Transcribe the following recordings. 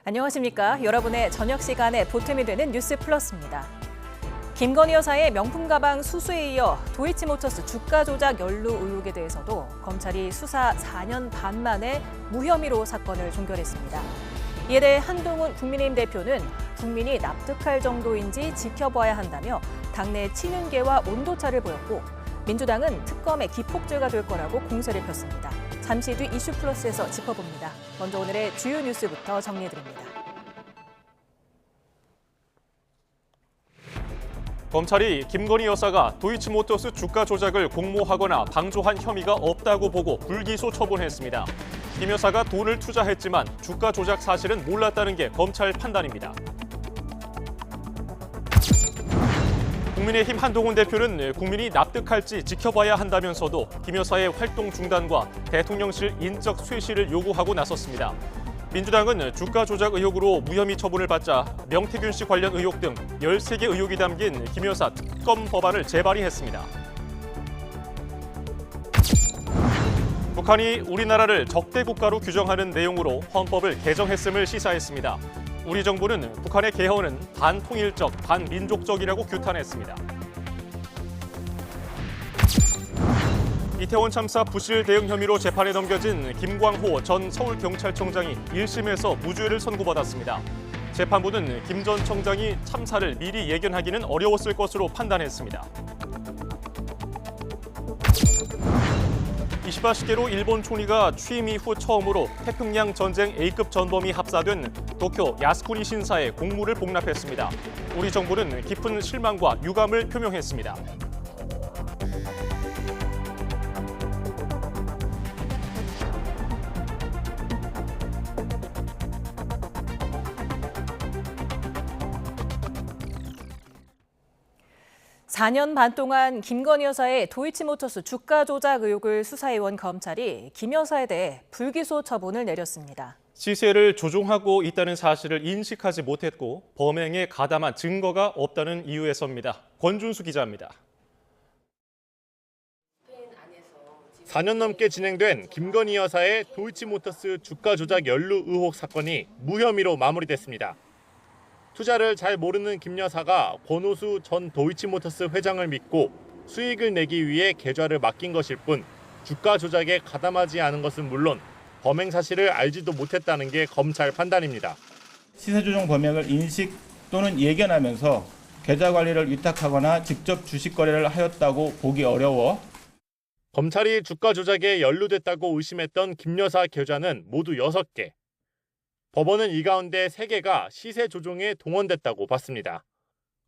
안녕하십니까. 여러분의 저녁 시간에 보탬이 되는 뉴스 플러스입니다. 김건희 여사의 명품 가방 수수에 이어 도이치모터스 주가 조작 연루 의혹에 대해서도 검찰이 수사 4년 반 만에 무혐의로 사건을 종결했습니다. 이에 대해 한동훈 국민의힘 대표는 국민이 납득할 정도인지 지켜봐야 한다며 당내 친윤계와 온도차를 보였고, 민주당은 특검의 기폭제가 될 거라고 공세를 폈습니다. 잠시 뒤 이슈 플러스에서 짚어봅니다. 먼저 오늘의 주요 뉴스부터 정리해드립니다. 검찰이 김건희 여사가 도이치모터스 주가 조작을 공모하거나 방조한 혐의가 없다고 보고 불기소 처분했습니다. 김 여사가 돈을 투자했지만 주가 조작 사실은 몰랐다는 게 검찰 판단입니다. 국민의힘 한동훈 대표는 국민이 납득할지 지켜봐야 한다면서도 김 여사의 활동 중단과 대통령실 인적 쇄실을 요구하고 나섰습니다. 민주당은 주가 조작 의혹으로 무혐의 처분을 받자 명태균 씨 관련 의혹 등 13개 의혹이 담긴 김 여사 특검 법안을 재발의했습니다. 북한이 우리나라를 적대 국가로 규정하는 내용으로 헌법을 개정했음을 시사했습니다. 우리 정부는 북한의 개헌은 반통일적, 반민족적이라고 규탄했습니다. 이태원 참사 부실 대응 혐의로 재판에 넘겨진 김광호 전 서울경찰청장이 1심에서 무죄를 선고받았습니다. 재판부는 김 전 청장이 참사를 미리 예견하기는 어려웠을 것으로 판단했습니다. 이시바 시게로 일본 총리가 취임 이후 처음으로 태평양 전쟁 A급 전범이 합사된 도쿄 야스쿠니 신사에 공물을 복납했습니다. 우리 정부는 깊은 실망과 유감을 표명했습니다. 사 년 반 동안 김건희 여사의 도이치모터스 주가 조작 의혹을 수사해온 검찰이 김 여사에 대해 불기소 처분을 내렸습니다. 시세를 조종하고 있다는 사실을 인식하지 못했고 범행에 가담한 증거가 없다는 이유에서입니다. 권준수 기자입니다. 4년 넘게 진행된 김건희 여사의 도이치모터스 주가 조작 연루 의혹 사건이 무혐의로 마무리됐습니다. 투자를 잘 모르는 김 여사가 권오수 전 도이치모터스 회장을 믿고 수익을 내기 위해 계좌를 맡긴 것일 뿐 주가 조작에 가담하지 않은 것은 물론 범행 사실을 알지도 못했다는 게 검찰 판단입니다. 시세 조정 범행을 인식 또는 예견하면서 계좌 관리를 위탁하거나 직접 주식 거래를 하였다고 보기 어려워 검찰이 주가 조작에 연루됐다고 의심했던 김 여사 계좌는 모두 6개. 법원은 이 가운데 3개가 시세 조종에 동원됐다고 봤습니다.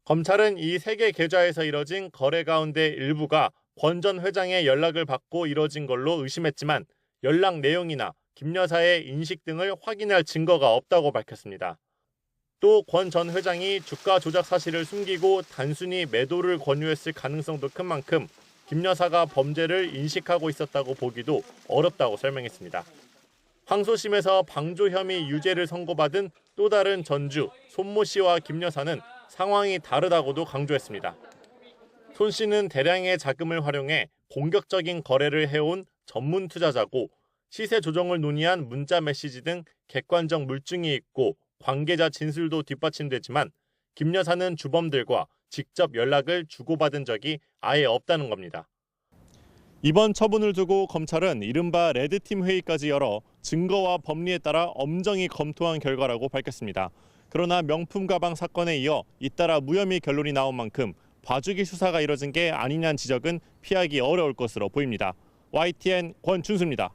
검찰은 이 3개 계좌에서 이뤄진 거래 가운데 일부가 권 전 회장의 연락을 받고 이뤄진 걸로 의심했지만 연락 내용이나 김 여사의 인식 등을 확인할 증거가 없다고 밝혔습니다. 또 권 전 회장이 주가 조작 사실을 숨기고 단순히 매도를 권유했을 가능성도 큰 만큼 김 여사가 범죄를 인식하고 있었다고 보기도 어렵다고 설명했습니다. 항소심에서 방조 혐의 유죄를 선고받은 또 다른 전주 손모 씨와 김 여사는 상황이 다르다고도 강조했습니다. 손 씨는 대량의 자금을 활용해 공격적인 거래를 해온 전문 투자자고 시세 조정을 논의한 문자 메시지 등 객관적 물증이 있고 관계자 진술도 뒷받침되지만 김 여사는 주범들과 직접 연락을 주고받은 적이 아예 없다는 겁니다. 이번 처분을 두고 검찰은 이른바 레드팀 회의까지 열어 증거와 법리에 따라 엄정히 검토한 결과라고 밝혔습니다. 그러나 명품 가방 사건에 이어 잇따라 무혐의 결론이 나온 만큼 봐주기 수사가 이뤄진 게 아니냐는 지적은 피하기 어려울 것으로 보입니다. YTN 권준수입니다.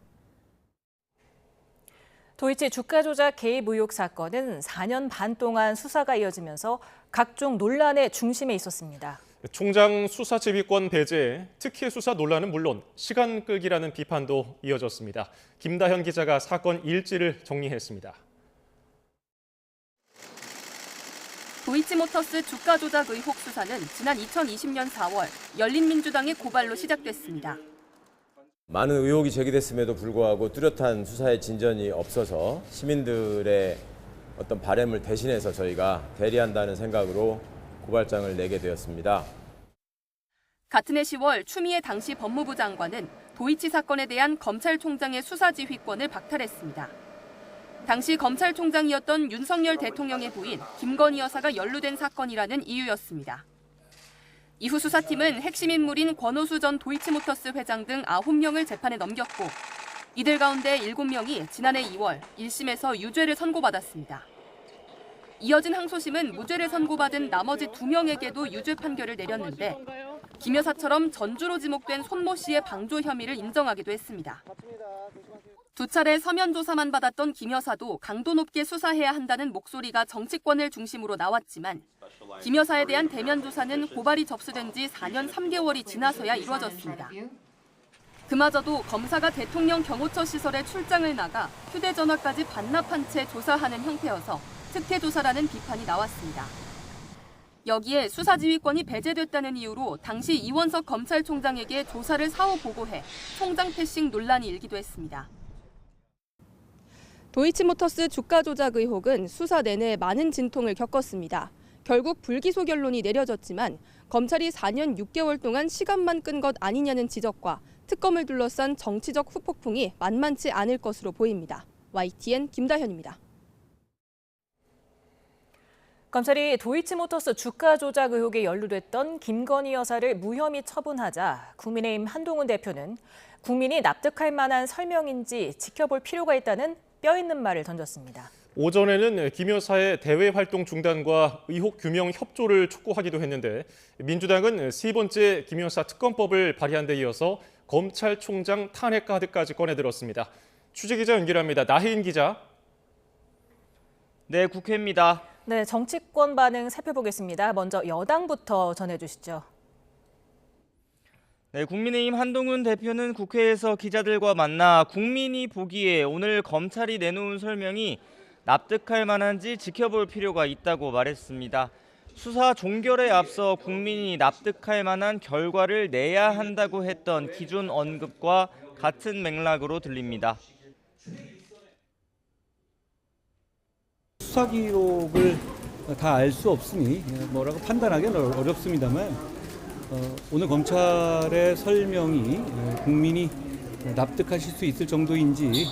도이치 주가 조작 개입 의혹 사건은 4년 반 동안 수사가 이어지면서 각종 논란의 중심에 있었습니다. 총장 수사지휘권 배제에 특혜 수사 논란은 물론 시간 끌기라는 비판도 이어졌습니다. 김다현 기자가 사건 일지를 정리했습니다. 도이치모터스 주가 조작 의혹 수사는 지난 2020년 4월 열린민주당의 고발로 시작됐습니다. 많은 의혹이 제기됐음에도 불구하고 뚜렷한 수사의 진전이 없어서 시민들의 어떤 바람을 대신해서 저희가 대리한다는 생각으로 고발장을 내게 되었습니다. 같은 해 10월 추미애 당시 법무부 장관은 도이치 사건에 대한 검찰총장의 수사지휘권을 박탈했습니다. 당시 검찰총장이었던 윤석열 대통령의 부인 김건희 여사가 연루된 사건이라는 이유였습니다. 이후 수사팀은 핵심 인물인 권오수 전 도이치모터스 회장 등 9명을 재판에 넘겼고 이들 가운데 7명이 지난해 2월 1심에서 유죄를 선고받았습니다. 이어진 항소심은 무죄를 선고받은 나머지 2명에게도 유죄 판결을 내렸는데 김 여사처럼 전주로 지목된 손모 씨의 방조 혐의를 인정하기도 했습니다. 두 차례 서면 조사만 받았던 김 여사도 강도 높게 수사해야 한다는 목소리가 정치권을 중심으로 나왔지만 김 여사에 대한 대면 조사는 고발이 접수된 지 4년 3개월이 지나서야 이루어졌습니다. 그마저도 검사가 대통령 경호처 시설에 출장을 나가 휴대전화까지 반납한 채 조사하는 형태여서 특혜조사라는 비판이 나왔습니다. 여기에 수사지휘권이 배제됐다는 이유로 당시 이원석 검찰총장에게 조사를 사후 보고해 총장 패싱 논란이 일기도 했습니다. 도이치모터스 주가 조작 의혹은 수사 내내 많은 진통을 겪었습니다. 결국 불기소 결론이 내려졌지만 검찰이 4년 6개월 동안 시간만 끈 것 아니냐는 지적과 특검을 둘러싼 정치적 후폭풍이 만만치 않을 것으로 보입니다. YTN 김다현입니다. 검찰이 도이치모터스 주가 조작 의혹에 연루됐던 김건희 여사를 무혐의 처분하자 국민의힘 한동훈 대표는 국민이 납득할 만한 설명인지 지켜볼 필요가 있다는 뼈 있는 말을 던졌습니다. 오전에는 김 여사의 대외 활동 중단과 의혹 규명 협조를 촉구하기도 했는데 민주당은 세 번째 김 여사 특검법을 발의한 데 이어서 검찰총장 탄핵 카드까지 꺼내들었습니다. 취재기자 연결합니다. 나혜인 기자. 네, 국회입니다. 네, 정치권 반응 살펴보겠습니다. 먼저 여당부터 전해주시죠. 네, 국민의힘 한동훈 대표는 국회에서 기자들과 만나 국민이 보기에 오늘 검찰이 내놓은 설명이 납득할 만한지 지켜볼 필요가 있다고 말했습니다. 수사 종결에 앞서 국민이 납득할 만한 결과를 내야 한다고 했던 기존 언급과 같은 맥락으로 들립니다. 수사 기록을 다 알 수 없으니 뭐라고 판단하기는 어렵습니다만 오늘 검찰의 설명이 국민이 납득하실 수 있을 정도인지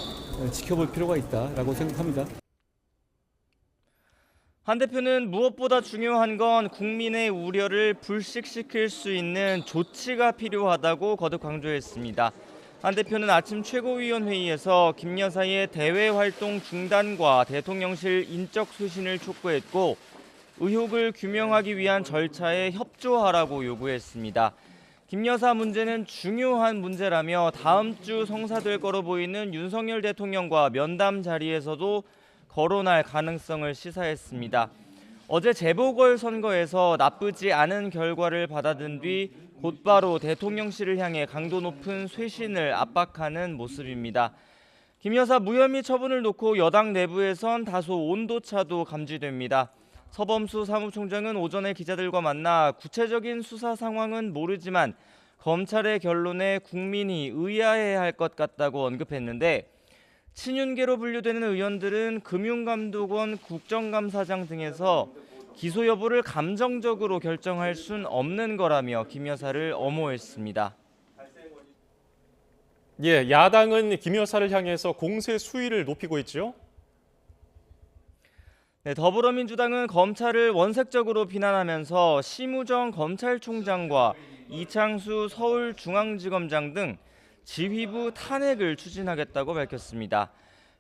지켜볼 필요가 있다라고 생각합니다. 한 대표는 무엇보다 중요한 건 국민의 우려를 불식시킬 수 있는 조치가 필요하다고 거듭 강조했습니다. 한 대표는 아침 최고위원회의에서 김 여사의 대외 활동 중단과 대통령실 인적 쇄신을 촉구했고 의혹을 규명하기 위한 절차에 협조하라고 요구했습니다. 김 여사 문제는 중요한 문제라며 다음 주 성사될 거로 보이는 윤석열 대통령과 면담 자리에서도 거론할 가능성을 시사했습니다. 어제 재보궐선거에서 나쁘지 않은 결과를 받아든 뒤 곧바로 대통령실을 향해 강도 높은 쇄신을 압박하는 모습입니다. 김 여사 무혐의 처분을 놓고 여당 내부에선 다소 온도차도 감지됩니다. 서범수 사무총장은 오전에 기자들과 만나 구체적인 수사 상황은 모르지만 검찰의 결론에 국민이 의아해야 할 것 같다고 언급했는데 친윤계로 분류되는 의원들은 금융감독원 국정감사장 등에서 기소 여부를 감정적으로 결정할 순 없는 거라며 김 여사를 엄호했습니다. 예, 야당은 김 여사를 향해서 공세 수위를 높이고 있죠. 네, 더불어민주당은 검찰을 원색적으로 비난하면서 심우정 검찰총장과 이창수 서울중앙지검장 등 지휘부 탄핵을 추진하겠다고 밝혔습니다.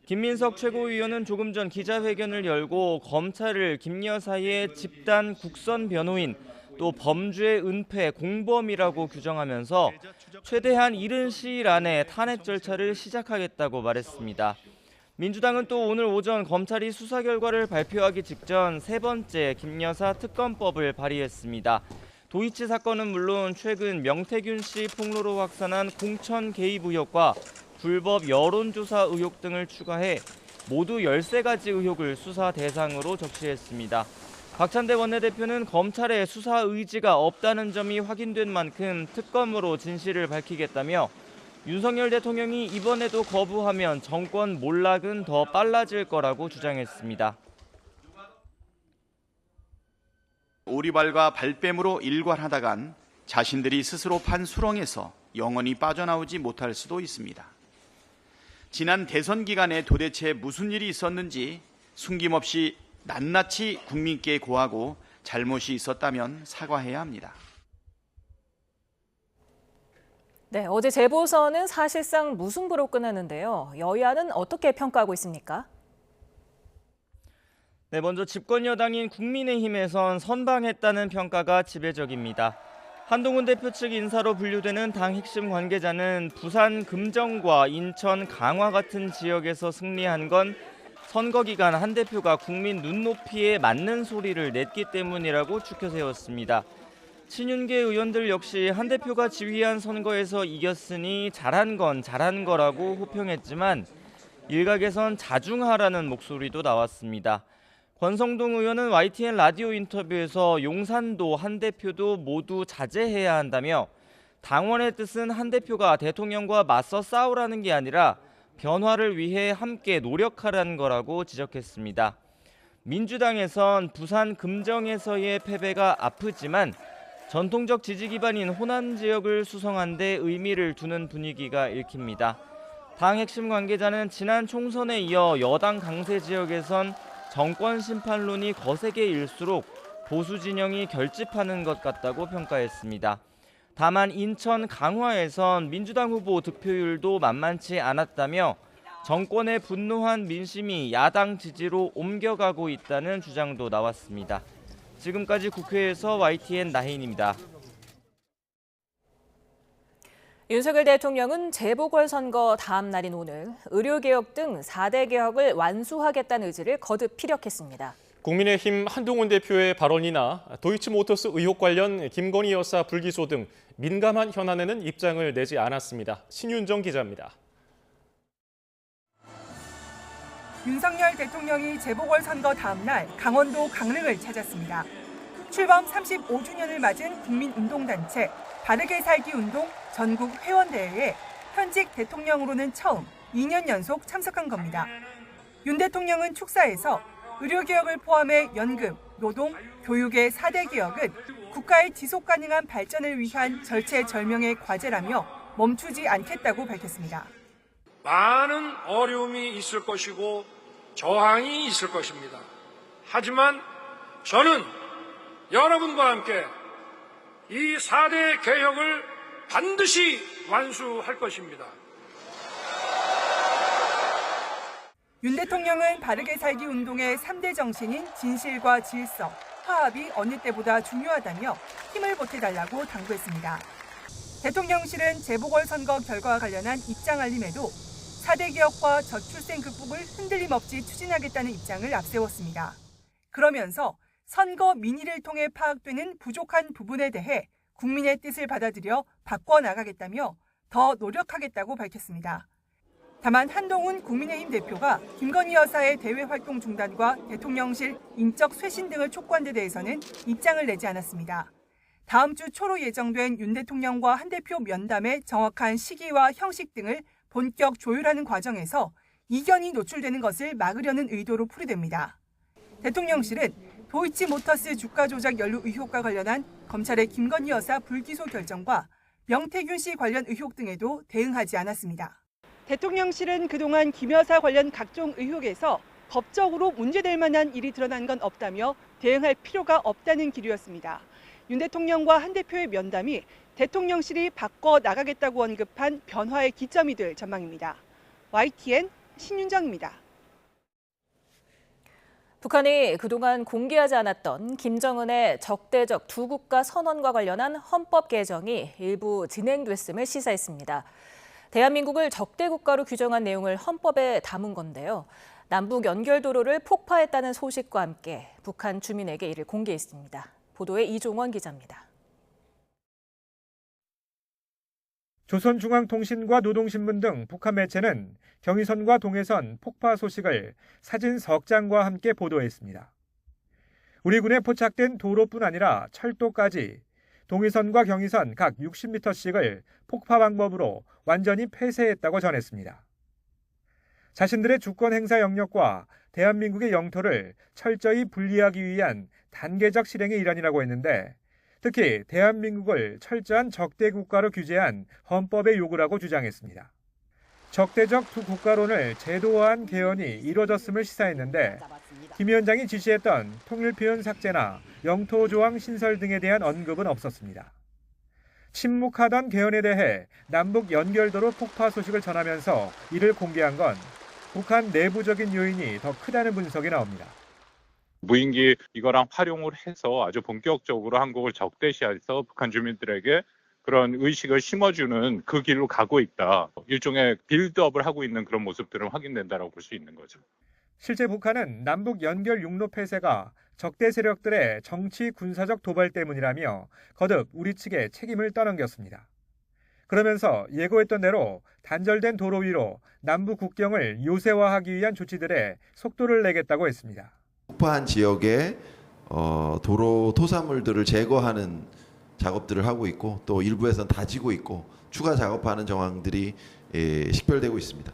김민석 최고위원은 조금 전 기자회견을 열고 검찰을 김 여사의 집단 국선 변호인 또 범죄 은폐 공범이라고 규정하면서 최대한 이른 시일 안에 탄핵 절차를 시작하겠다고 말했습니다. 민주당은 또 오늘 오전 검찰이 수사 결과를 발표하기 직전 세 번째 김 여사 특검법을 발의했습니다. 도이치 사건은 물론 최근 명태균 씨 폭로로 확산한 공천 개입 의혹과 불법 여론조사 의혹 등을 추가해 모두 13가지 의혹을 수사 대상으로 적시했습니다. 박찬대 원내대표는 검찰의 수사 의지가 없다는 점이 확인된 만큼 특검으로 진실을 밝히겠다며 윤석열 대통령이 이번에도 거부하면 정권 몰락은 더 빨라질 거라고 주장했습니다. 오리발과 발뺌으로 일관하다간 자신들이 스스로 판 수렁에서 영원히 빠져나오지 못할 수도 있습니다. 지난 대선 기간에 도대체 무슨 일이 있었는지 숨김없이 낱낱이 국민께 고하고 잘못이 있었다면 사과해야 합니다. 네, 어제 재보선은 사실상 무승부로 끝났는데요. 여야는 어떻게 평가하고 있습니까? 네, 먼저 집권 여당인 국민의힘에선 선방했다는 평가가 지배적입니다. 한동훈 대표 측 인사로 분류되는 당 핵심 관계자는 부산 금정과 인천 강화 같은 지역에서 승리한 건 선거 기간 한 대표가 국민 눈높이에 맞는 소리를 냈기 때문이라고 추켜 세웠습니다. 친윤계 의원들 역시 한 대표가 지휘한 선거에서 이겼으니 잘한 건 잘한 거라고 호평했지만 일각에선 자중하라는 목소리도 나왔습니다. 권성동 의원은 YTN 라디오 인터뷰에서 용산도 한 대표도 모두 자제해야 한다며 당원의 뜻은 한 대표가 대통령과 맞서 싸우라는 게 아니라 변화를 위해 함께 노력하라는 거라고 지적했습니다. 민주당에선 부산 금정에서의 패배가 아프지만 전통적 지지 기반인 호남 지역을 수성한 데 의미를 두는 분위기가 읽힙니다. 당 핵심 관계자는 지난 총선에 이어 여당 강세 지역에선 정권 심판론이 거세게 일수록 보수 진영이 결집하는 것 같다고 평가했습니다. 다만 인천 강화에선 민주당 후보 득표율도 만만치 않았다며 정권에 분노한 민심이 야당 지지로 옮겨가고 있다는 주장도 나왔습니다. 지금까지 국회에서 YTN 나혜인입니다. 윤석열 대통령은 재보궐선거 다음 날인 오늘 의료개혁 등 4대 개혁을 완수하겠다는 의지를 거듭 피력했습니다. 국민의힘 한동훈 대표의 발언이나 도이치모터스 의혹 관련 김건희 여사 불기소 등 민감한 현안에는 입장을 내지 않았습니다. 신윤정 기자입니다. 윤석열 대통령이 재보궐선거 다음 날 강원도 강릉을 찾았습니다. 출범 35주년을 맞은 국민운동단체 바르게 살기 운동 전국 회원대회에 현직 대통령으로는 처음 2년 연속 참석한 겁니다. 윤 대통령은 축사에서 의료개혁을 포함해 연금, 노동, 교육의 4대 개혁은 국가의 지속 가능한 발전을 위한 절체절명의 과제라며 멈추지 않겠다고 밝혔습니다. 많은 어려움이 있을 것이고 저항이 있을 것입니다. 하지만 저는 여러분과 함께 이 4대 개혁을 반드시 완수할 것입니다. 윤 대통령은 바르게 살기 운동의 3대 정신인 진실과 질서, 화합이 어느 때보다 중요하다며 힘을 보태달라고 당부했습니다. 대통령실은 재보궐선거 결과와 관련한 입장 알림에도 4대 개혁과 저출생 극복을 흔들림 없이 추진하겠다는 입장을 앞세웠습니다. 그러면서 선거 민의를 통해 파악되는 부족한 부분에 대해 국민의 뜻을 받아들여 바꿔나가겠다며 더 노력하겠다고 밝혔습니다. 다만 한동훈 국민의힘 대표가 김건희 여사의 대외 활동 중단과 대통령실 인적 쇄신 등을 촉구한 데 대해서는 입장을 내지 않았습니다. 다음 주 초로 예정된 윤 대통령과 한 대표 면담의 정확한 시기와 형식 등을 본격 조율하는 과정에서 이견이 노출되는 것을 막으려는 의도로 풀이됩니다. 대통령실은 도이치모터스 주가 조작 연루 의혹과 관련한 검찰의 김건희 여사 불기소 결정과 명태균 씨 관련 의혹 등에도 대응하지 않았습니다. 대통령실은 그동안 김 여사 관련 각종 의혹에서 법적으로 문제될 만한 일이 드러난 건 없다며 대응할 필요가 없다는 기류였습니다. 윤 대통령과 한 대표의 면담이 대통령실이 바꿔 나가겠다고 언급한 변화의 기점이 될 전망입니다. YTN 신윤정입니다. 북한이 그동안 공개하지 않았던 김정은의 적대적 두 국가 선언과 관련한 헌법 개정이 일부 진행됐음을 시사했습니다. 대한민국을 적대 국가로 규정한 내용을 헌법에 담은 건데요. 남북 연결도로를 폭파했다는 소식과 함께 북한 주민에게 이를 공개했습니다. 보도에 이종원 기자입니다. 조선중앙통신과 노동신문 등 북한 매체는 경의선과 동해선 폭파 소식을 사진 석 장과 함께 보도했습니다. 우리 군에 포착된 도로뿐 아니라 철도까지 동해선과 경의선 각 60m씩을 폭파 방법으로 완전히 폐쇄했다고 전했습니다. 자신들의 주권 행사 영역과 대한민국의 영토를 철저히 분리하기 위한 단계적 실행의 일환이라고 했는데 특히 대한민국을 철저한 적대 국가로 규제한 헌법의 요구라고 주장했습니다. 적대적 두 국가론을 제도화한 개헌이 이뤄졌음을 시사했는데 김 위원장이 지시했던 통일표현 삭제나 영토조항 신설 등에 대한 언급은 없었습니다. 침묵하던 개헌에 대해 남북 연결도로 폭파 소식을 전하면서 이를 공개한 건 북한 내부적인 요인이 더 크다는 분석이 나옵니다. 무인기 이거랑 활용을 해서 아주 본격적으로 한국을 적대시해서 북한 주민들에게 그런 의식을 심어주는 그 길로 가고 있다. 일종의 빌드업을 하고 있는 그런 모습들은 확인된다고 볼 수 있는 거죠. 실제 북한은 남북 연결 육로 폐쇄가 적대 세력들의 정치 군사적 도발 때문이라며 거듭 우리 측에 책임을 떠넘겼습니다. 그러면서 예고했던 대로 단절된 도로 위로 남북 국경을 요새화하기 위한 조치들에 속도를 내겠다고 했습니다. 폭파한 지역의 도로 토사물들을 제거하는 작업들을 하고 있고 또 일부에서는 다지고 있고 추가 작업하는 정황들이 식별되고 있습니다.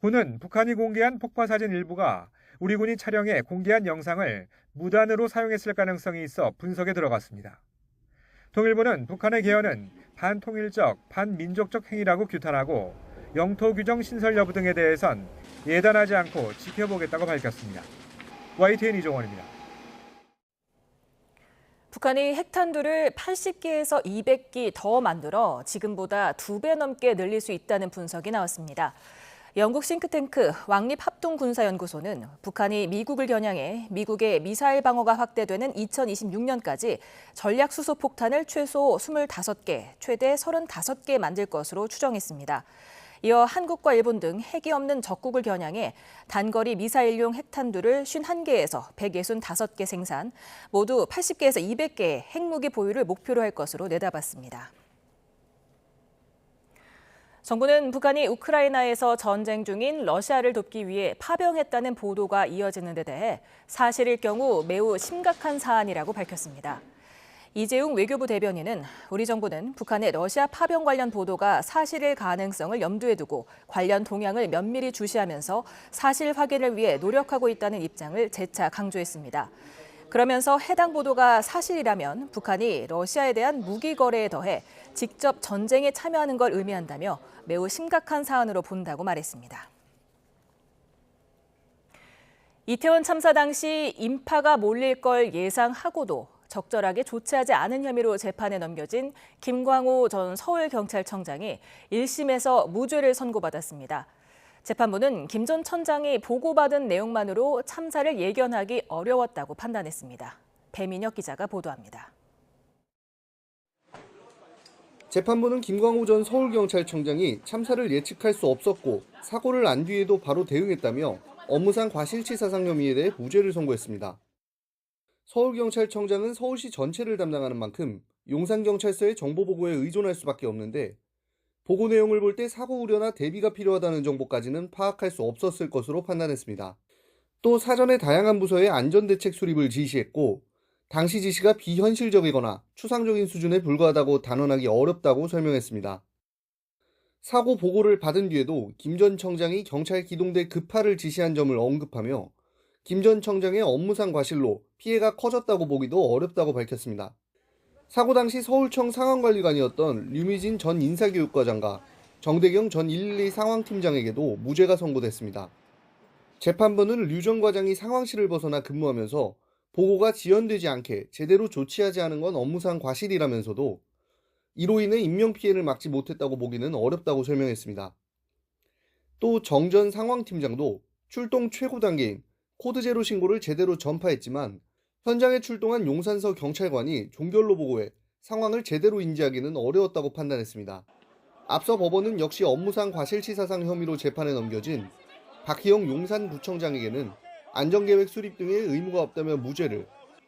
군은 북한이 공개한 폭파 사진 일부가 우리 군이 촬영해 공개한 영상을 무단으로 사용했을 가능성이 있어 분석에 들어갔습니다. 통일부는 북한의 개헌은 반통일적, 반민족적 행위라고 규탄하고 영토 규정 신설 여부 등에 대해선 예단하지 않고 지켜보겠다고 밝혔습니다. YTN 이종원입니다. 북한이 핵탄두를 80기에서 200기 더 만들어 지금보다 2배 넘게 늘릴 수 있다는 분석이 나왔습니다. 영국 싱크탱크 왕립합동군사연구소는 북한이 미국을 겨냥해 미국의 미사일 방어가 확대되는 2026년까지 전략수소폭탄을 최소 25개, 최대 35개 만들 것으로 추정했습니다. 이어 한국과 일본 등 핵이 없는 적국을 겨냥해 단거리 미사일용 핵탄두를 51개에서 165개 생산, 모두 80개에서 200개의 핵무기 보유를 목표로 할 것으로 내다봤습니다. 정부는 북한이 우크라이나에서 전쟁 중인 러시아를 돕기 위해 파병했다는 보도가 이어지는 데 대해 사실일 경우 매우 심각한 사안이라고 밝혔습니다. 이재용 외교부 대변인은 우리 정부는 북한의 러시아 파병 관련 보도가 사실일 가능성을 염두에 두고 관련 동향을 면밀히 주시하면서 사실 확인을 위해 노력하고 있다는 입장을 재차 강조했습니다. 그러면서 해당 보도가 사실이라면 북한이 러시아에 대한 무기 거래에 더해 직접 전쟁에 참여하는 걸 의미한다며 매우 심각한 사안으로 본다고 말했습니다. 이태원 참사 당시 인파가 몰릴 걸 예상하고도 적절하게 조치하지 않은 혐의로 재판에 넘겨진 김광호 전 서울경찰청장이 1심에서 무죄를 선고받았습니다. 재판부는 김 전 청장이 보고받은 내용만으로 참사를 예견하기 어려웠다고 판단했습니다. 배민혁 기자가 보도합니다. 재판부는 김광호 전 서울경찰청장이 참사를 예측할 수 없었고 사고를 안 뒤에도 바로 대응했다며 업무상 과실치사상 혐의에 대해 무죄를 선고했습니다. 서울경찰청장은 서울시 전체를 담당하는 만큼 용산경찰서의 정보보고에 의존할 수밖에 없는데 보고 내용을 볼 때 사고 우려나 대비가 필요하다는 정보까지는 파악할 수 없었을 것으로 판단했습니다. 또 사전에 다양한 부서의 안전대책 수립을 지시했고 당시 지시가 비현실적이거나 추상적인 수준에 불과하다고 단언하기 어렵다고 설명했습니다. 사고 보고를 받은 뒤에도 김 전 청장이 경찰 기동대 급파를 지시한 점을 언급하며 김 전 청장의 업무상 과실로 피해가 커졌다고 보기도 어렵다고 밝혔습니다. 사고 당시 서울청 상황관리관이었던 류미진 전 인사교육과장과 정대경 전 112 상황팀장에게도 무죄가 선고됐습니다. 재판부는 류 전 과장이 상황실을 벗어나 근무하면서 보고가 지연되지 않게 제대로 조치하지 않은 건 업무상 과실이라면서도 이로 인해 인명피해를 막지 못했다고 보기는 어렵다고 설명했습니다. 또 정 전 상황팀장도 출동 최고 단계인 코드제로 신고를 제대로 전파했지만 현장에 출동한 용산서 경찰관이 종결로 보고해 상황을 제대로 인지하기는 어려웠다고 판단했습니다. 앞서 법원은 역시 업무상 과실치사상 혐의로 재판에 넘겨진 박희영 용산구청장에게는 안전계획 수립 등의 의무가 없다며 무죄를,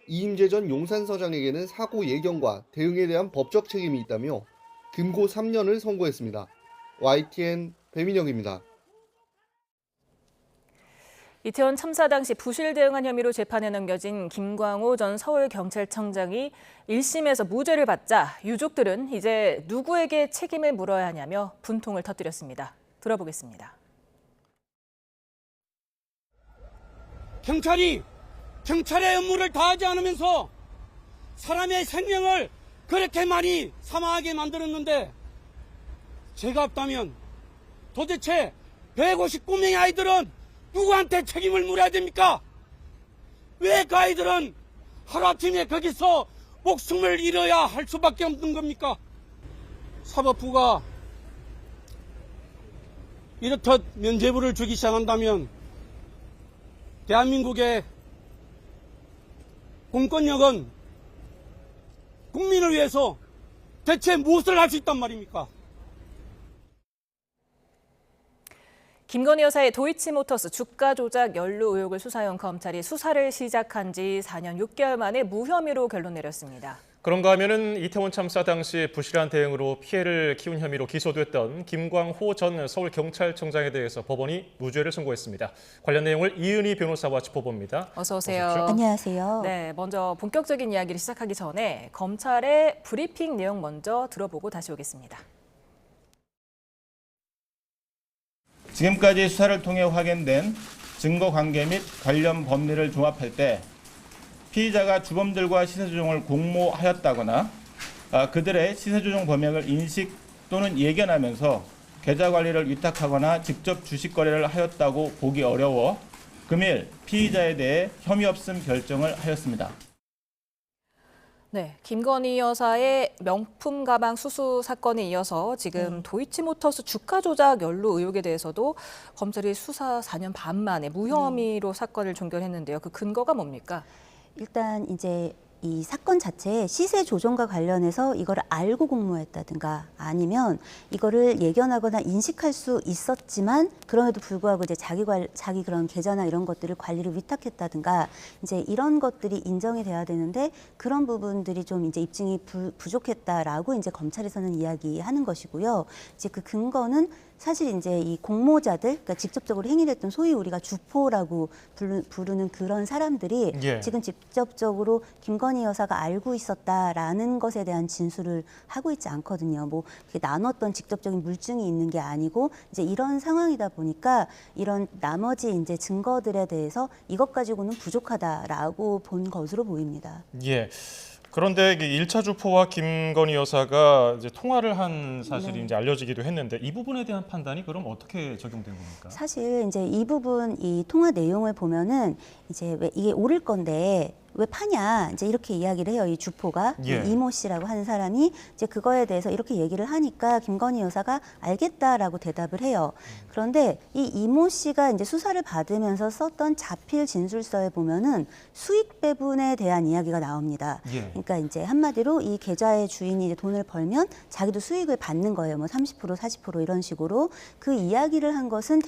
이임재 전 용산서장에게는 사고 예견과 대응에 대한 법적 책임이 있다며 금고 3년을 선고했습니다. YTN 배민혁입니다. 이태원 참사 당시 부실 대응한 혐의로 재판에 넘겨진 김광호 전 서울경찰청장이 1심에서 무죄를 받자 유족들은 이제 누구에게 책임을 물어야 하냐며 분통을 터뜨렸습니다. 들어보겠습니다. 경찰의 업무를 다하지 않으면서 사람의 생명을 그렇게 많이 사망하게 만들었는데 죄가 없다면 도대체 159명의 아이들은 누구한테 책임을 물어야 됩니까? 왜 그 아이들은 하루아침에 거기서 목숨을 잃어야 할 수밖에 없는 겁니까? 사법부가 이렇듯 면죄부를 주기 시작한다면 대한민국의 공권력은 국민을 위해서 대체 무엇을 할 수 있단 말입니까? 김건희 여사의 도이치모터스 주가 조작 연루 의혹을 수사해온 검찰이 수사를 시작한 지 4년 6개월 만에 무혐의로 결론 내렸습니다. 그런가 하면은 이태원 참사 당시 부실한 대응으로 피해를 키운 혐의로 기소됐던 김광호 전 서울경찰청장에 대해서 법원이 무죄를 선고했습니다. 관련 내용을 이은희 변호사와 짚어봅니다. 어서 오세요. 안녕하세요. 네, 먼저 본격적인 이야기를 시작하기 전에 검찰의 브리핑 내용 먼저 들어보고 다시 오겠습니다. 지금까지 수사를 통해 확인된 증거 관계 및 관련 법리를 종합할 때 피의자가 주범들과 시세 조정을 공모하였다거나 그들의 시세 조정 범행을 인식 또는 예견하면서 계좌 관리를 위탁하거나 직접 주식 거래를 하였다고 보기 어려워 금일 피의자에 대해 혐의 없음 결정을 하였습니다. 네, 김건희 여사의 명품 가방 수수 사건에 이어서 지금 도이치모터스 주가 조작 연루 의혹에 대해서도 검찰이 수사 4년 반 만에 무혐의로 사건을 종결했는데요. 그 근거가 뭡니까? 일단 이제 이 사건 자체의 시세 조정과 관련해서 이걸 알고 공모했다든가 아니면 이거를 예견하거나 인식할 수 있었지만 그럼에도 불구하고 이제 자기 그런 계좌나 이런 것들을 관리를 위탁했다든가 이제 이런 것들이 인정이 돼야 되는데 그런 부분들이 좀 이제 입증이 부족했다라고 이제 검찰에서는 이야기하는 것이고요. 이제 그 근거는 사실 이제 이 공모자들, 그러니까 직접적으로 행위했던 소위 우리가 주포라고 부르는 그런 사람들이 지금 직접적으로 김건희 여사가 알고 있었다라는 것에 대한 진술을 하고 있지 않거든요. 뭐 나눴던 직접적인 물증이 있는 게 아니고 이제 이런 상황이다 보니까 이런 나머지 이제 증거들에 대해서 이것 가지고는 부족하다라고 본 것으로 보입니다. 예. 그런데 1차 주포와 김건희 여사가 이제 통화를 한 사실이 이제 알려지기도 했는데 이 부분에 대한 판단이 그럼 어떻게 적용된 겁니까? 사실 이제 이 부분 이 통화 내용을 보면은 이제 왜 이게 오를 건데 왜 파냐 이제 이렇게 이야기를 해요. 이 주포가 이모 씨라고 하는 사람이 이제 그거에 대해서 이렇게 얘기를 하니까 김건희 여사가 알겠다라고 대답을 해요. 그런데 이 이모 씨가 이제 수사를 받으면서 썼던 자필 진술서에 보면은 수익 배분에 대한 이야기가 나옵니다. 그러니까 이제 한마디로 이 계좌의 주인이 이제 돈을 벌면 자기도 수익을 받는 거예요. 뭐 30%, 40% 이런 식으로 그 이야기를 한 것은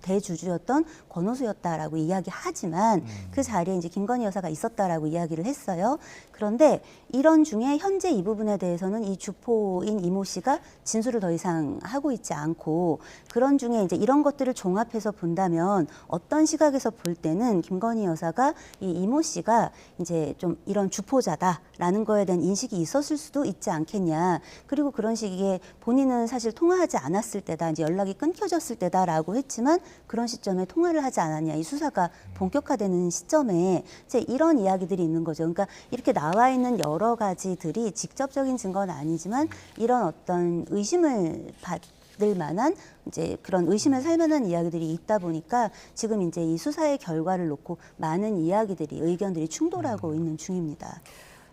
대주주였던 권오수였다라고 이야기하지만 그 자리에 이제 김건희 여사가 있었다라고 이야기를 했어요. 그런데 이런 중에 현재 이 부분에 대해서는 이 주포인 이모 씨가 진술을 더 이상 하고 있지 않고 그런 중에 이제 이런 것들을 종합해서 본다면 어떤 시각에서 볼 때는 김건희 여사가 이 이모 씨가 이제 좀 이런 주포자다라는 거에 대한 인식이 있었을 수도 있지 않겠냐. 그리고 그런 시기에 본인은 사실 통화하지 않았을 때다. 이제 연락이 끊겨졌을 때다라고 했지만 그런 시점에 통화를 하지 않았냐. 이 수사가 본격화되는 시점에 이제 이런 이야기들이 있는 거죠. 그러니까 이렇게 나와 있는 여러 가지들이 직접적인 증거는 아니지만 이런 어떤 의심을 받을 만한 이제 그런 의심을 살 만한 이야기들이 있다 보니까 지금 이제 이 수사의 결과를 놓고 많은 이야기들이 의견들이 충돌하고 있는 중입니다.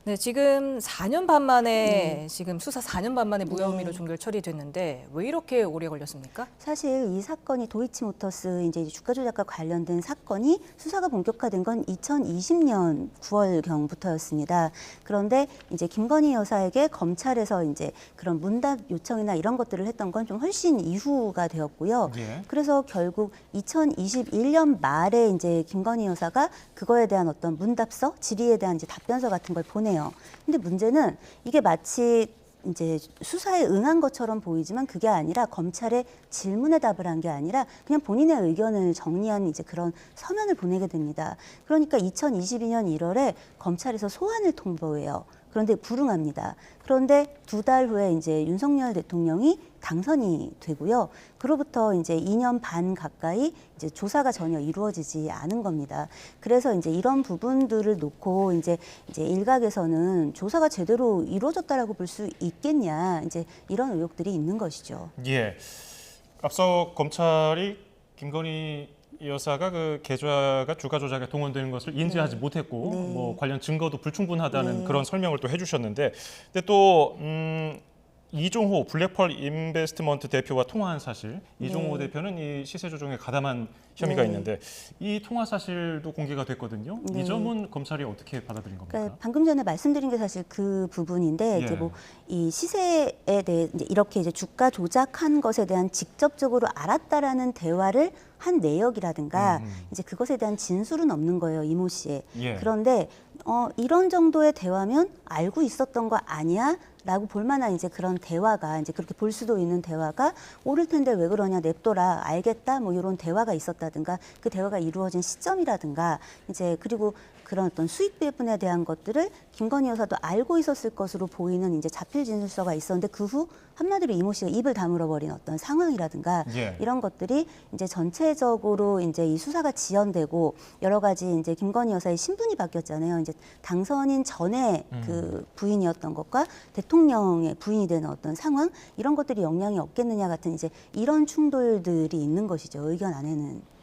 네, 지금 4년 반 만에 지금 수사 4년 반 만에 무혐의로 종결 처리됐는데 왜 이렇게 오래 걸렸습니까? 사실 이 사건이 도이치모터스 이제 주가 조작과 관련된 사건이 수사가 본격화된 건 2020년 9월경부터였습니다. 그런데 이제 김건희 여사에게 검찰에서 이제 그런 문답 요청이나 이런 것들을 했던 건 좀 훨씬 이후가 되었고요. 그래서 결국 2021년 말에 이제 김건희 여사가 그거에 대한 어떤 문답서, 질의에 대한 이제 답변서 같은 걸 보내요. 근데 문제는 이게 마치 이제 수사에 응한 것처럼 보이지만 그게 아니라 검찰의 질문에 답을 한 게 아니라 그냥 본인의 의견을 정리한 이제 그런 서면을 보내게 됩니다. 그러니까 2022년 1월에 검찰에서 소환을 통보해요. 그런데 불응합니다. 그런데 2달 후에 이제 윤석열 대통령이 당선이 되고요. 그로부터 이제 2년 반 가까이 이제 조사가 전혀 이루어지지 않은 겁니다. 그래서 이제 이런 부분들을 놓고 이제 일각에서는 조사가 제대로 이루어졌다라고 볼 수 있겠냐 이제 이런 의혹들이 있는 것이죠. 예. 앞서 검찰이 김건희 여사가 그 계좌가 주가 조작에 동원되는 것을 인지하지 못했고 뭐 관련 증거도 불충분하다는 그런 설명을 또 해주셨는데, 근데 또 이종호 블랙펄 인베스트먼트 대표와 통화한 사실, 이종호 대표는 이 시세 조정에 가담한 혐의가 있는데 이 통화 사실도 공개가 됐거든요. 이 점은 검찰이 어떻게 받아들인 겁니까? 그러니까 방금 전에 말씀드린 게 사실 그 부분인데 이제 뭐 이 시세에 대해 이제 이렇게 이제 주가 조작한 것에 대한 직접적으로 알았다라는 대화를 한 내역이라든가 이제 그것에 대한 진술은 없는 거예요, 이모 씨의. 그런데 이런 정도의 대화면 알고 있었던 거 아니야? 라고 볼 만한 이제 그런 대화가 이제 그렇게 볼 수도 있는 대화가 옳을 텐데 왜 그러냐, 냅둬라, 알겠다, 뭐 이런 대화가 있었다든가 그 대화가 이루어진 시점이라든가 이제 그리고 그런 어떤 수익 배분에 대한 것들을 김건희 여사도 알고 있었을 것으로 보이는 이제 자필 진술서가 있었는데 그 후 한마디로 이모 씨가 입을 다물어 버린 어떤 상황이라든가 이런 것들이 이제 전체적으로 이제 이 수사가 지연되고 여러 가지 이제 김건희 여사의 신분이 바뀌었잖아요. 이제 당선인 전에 그 부인이었던 것과 대통령의 부인이 되는 어떤 상황 이런 것들이 영향이 없겠느냐 같은 이제 이런 충돌들이 있는 것이죠. 의견 안에는.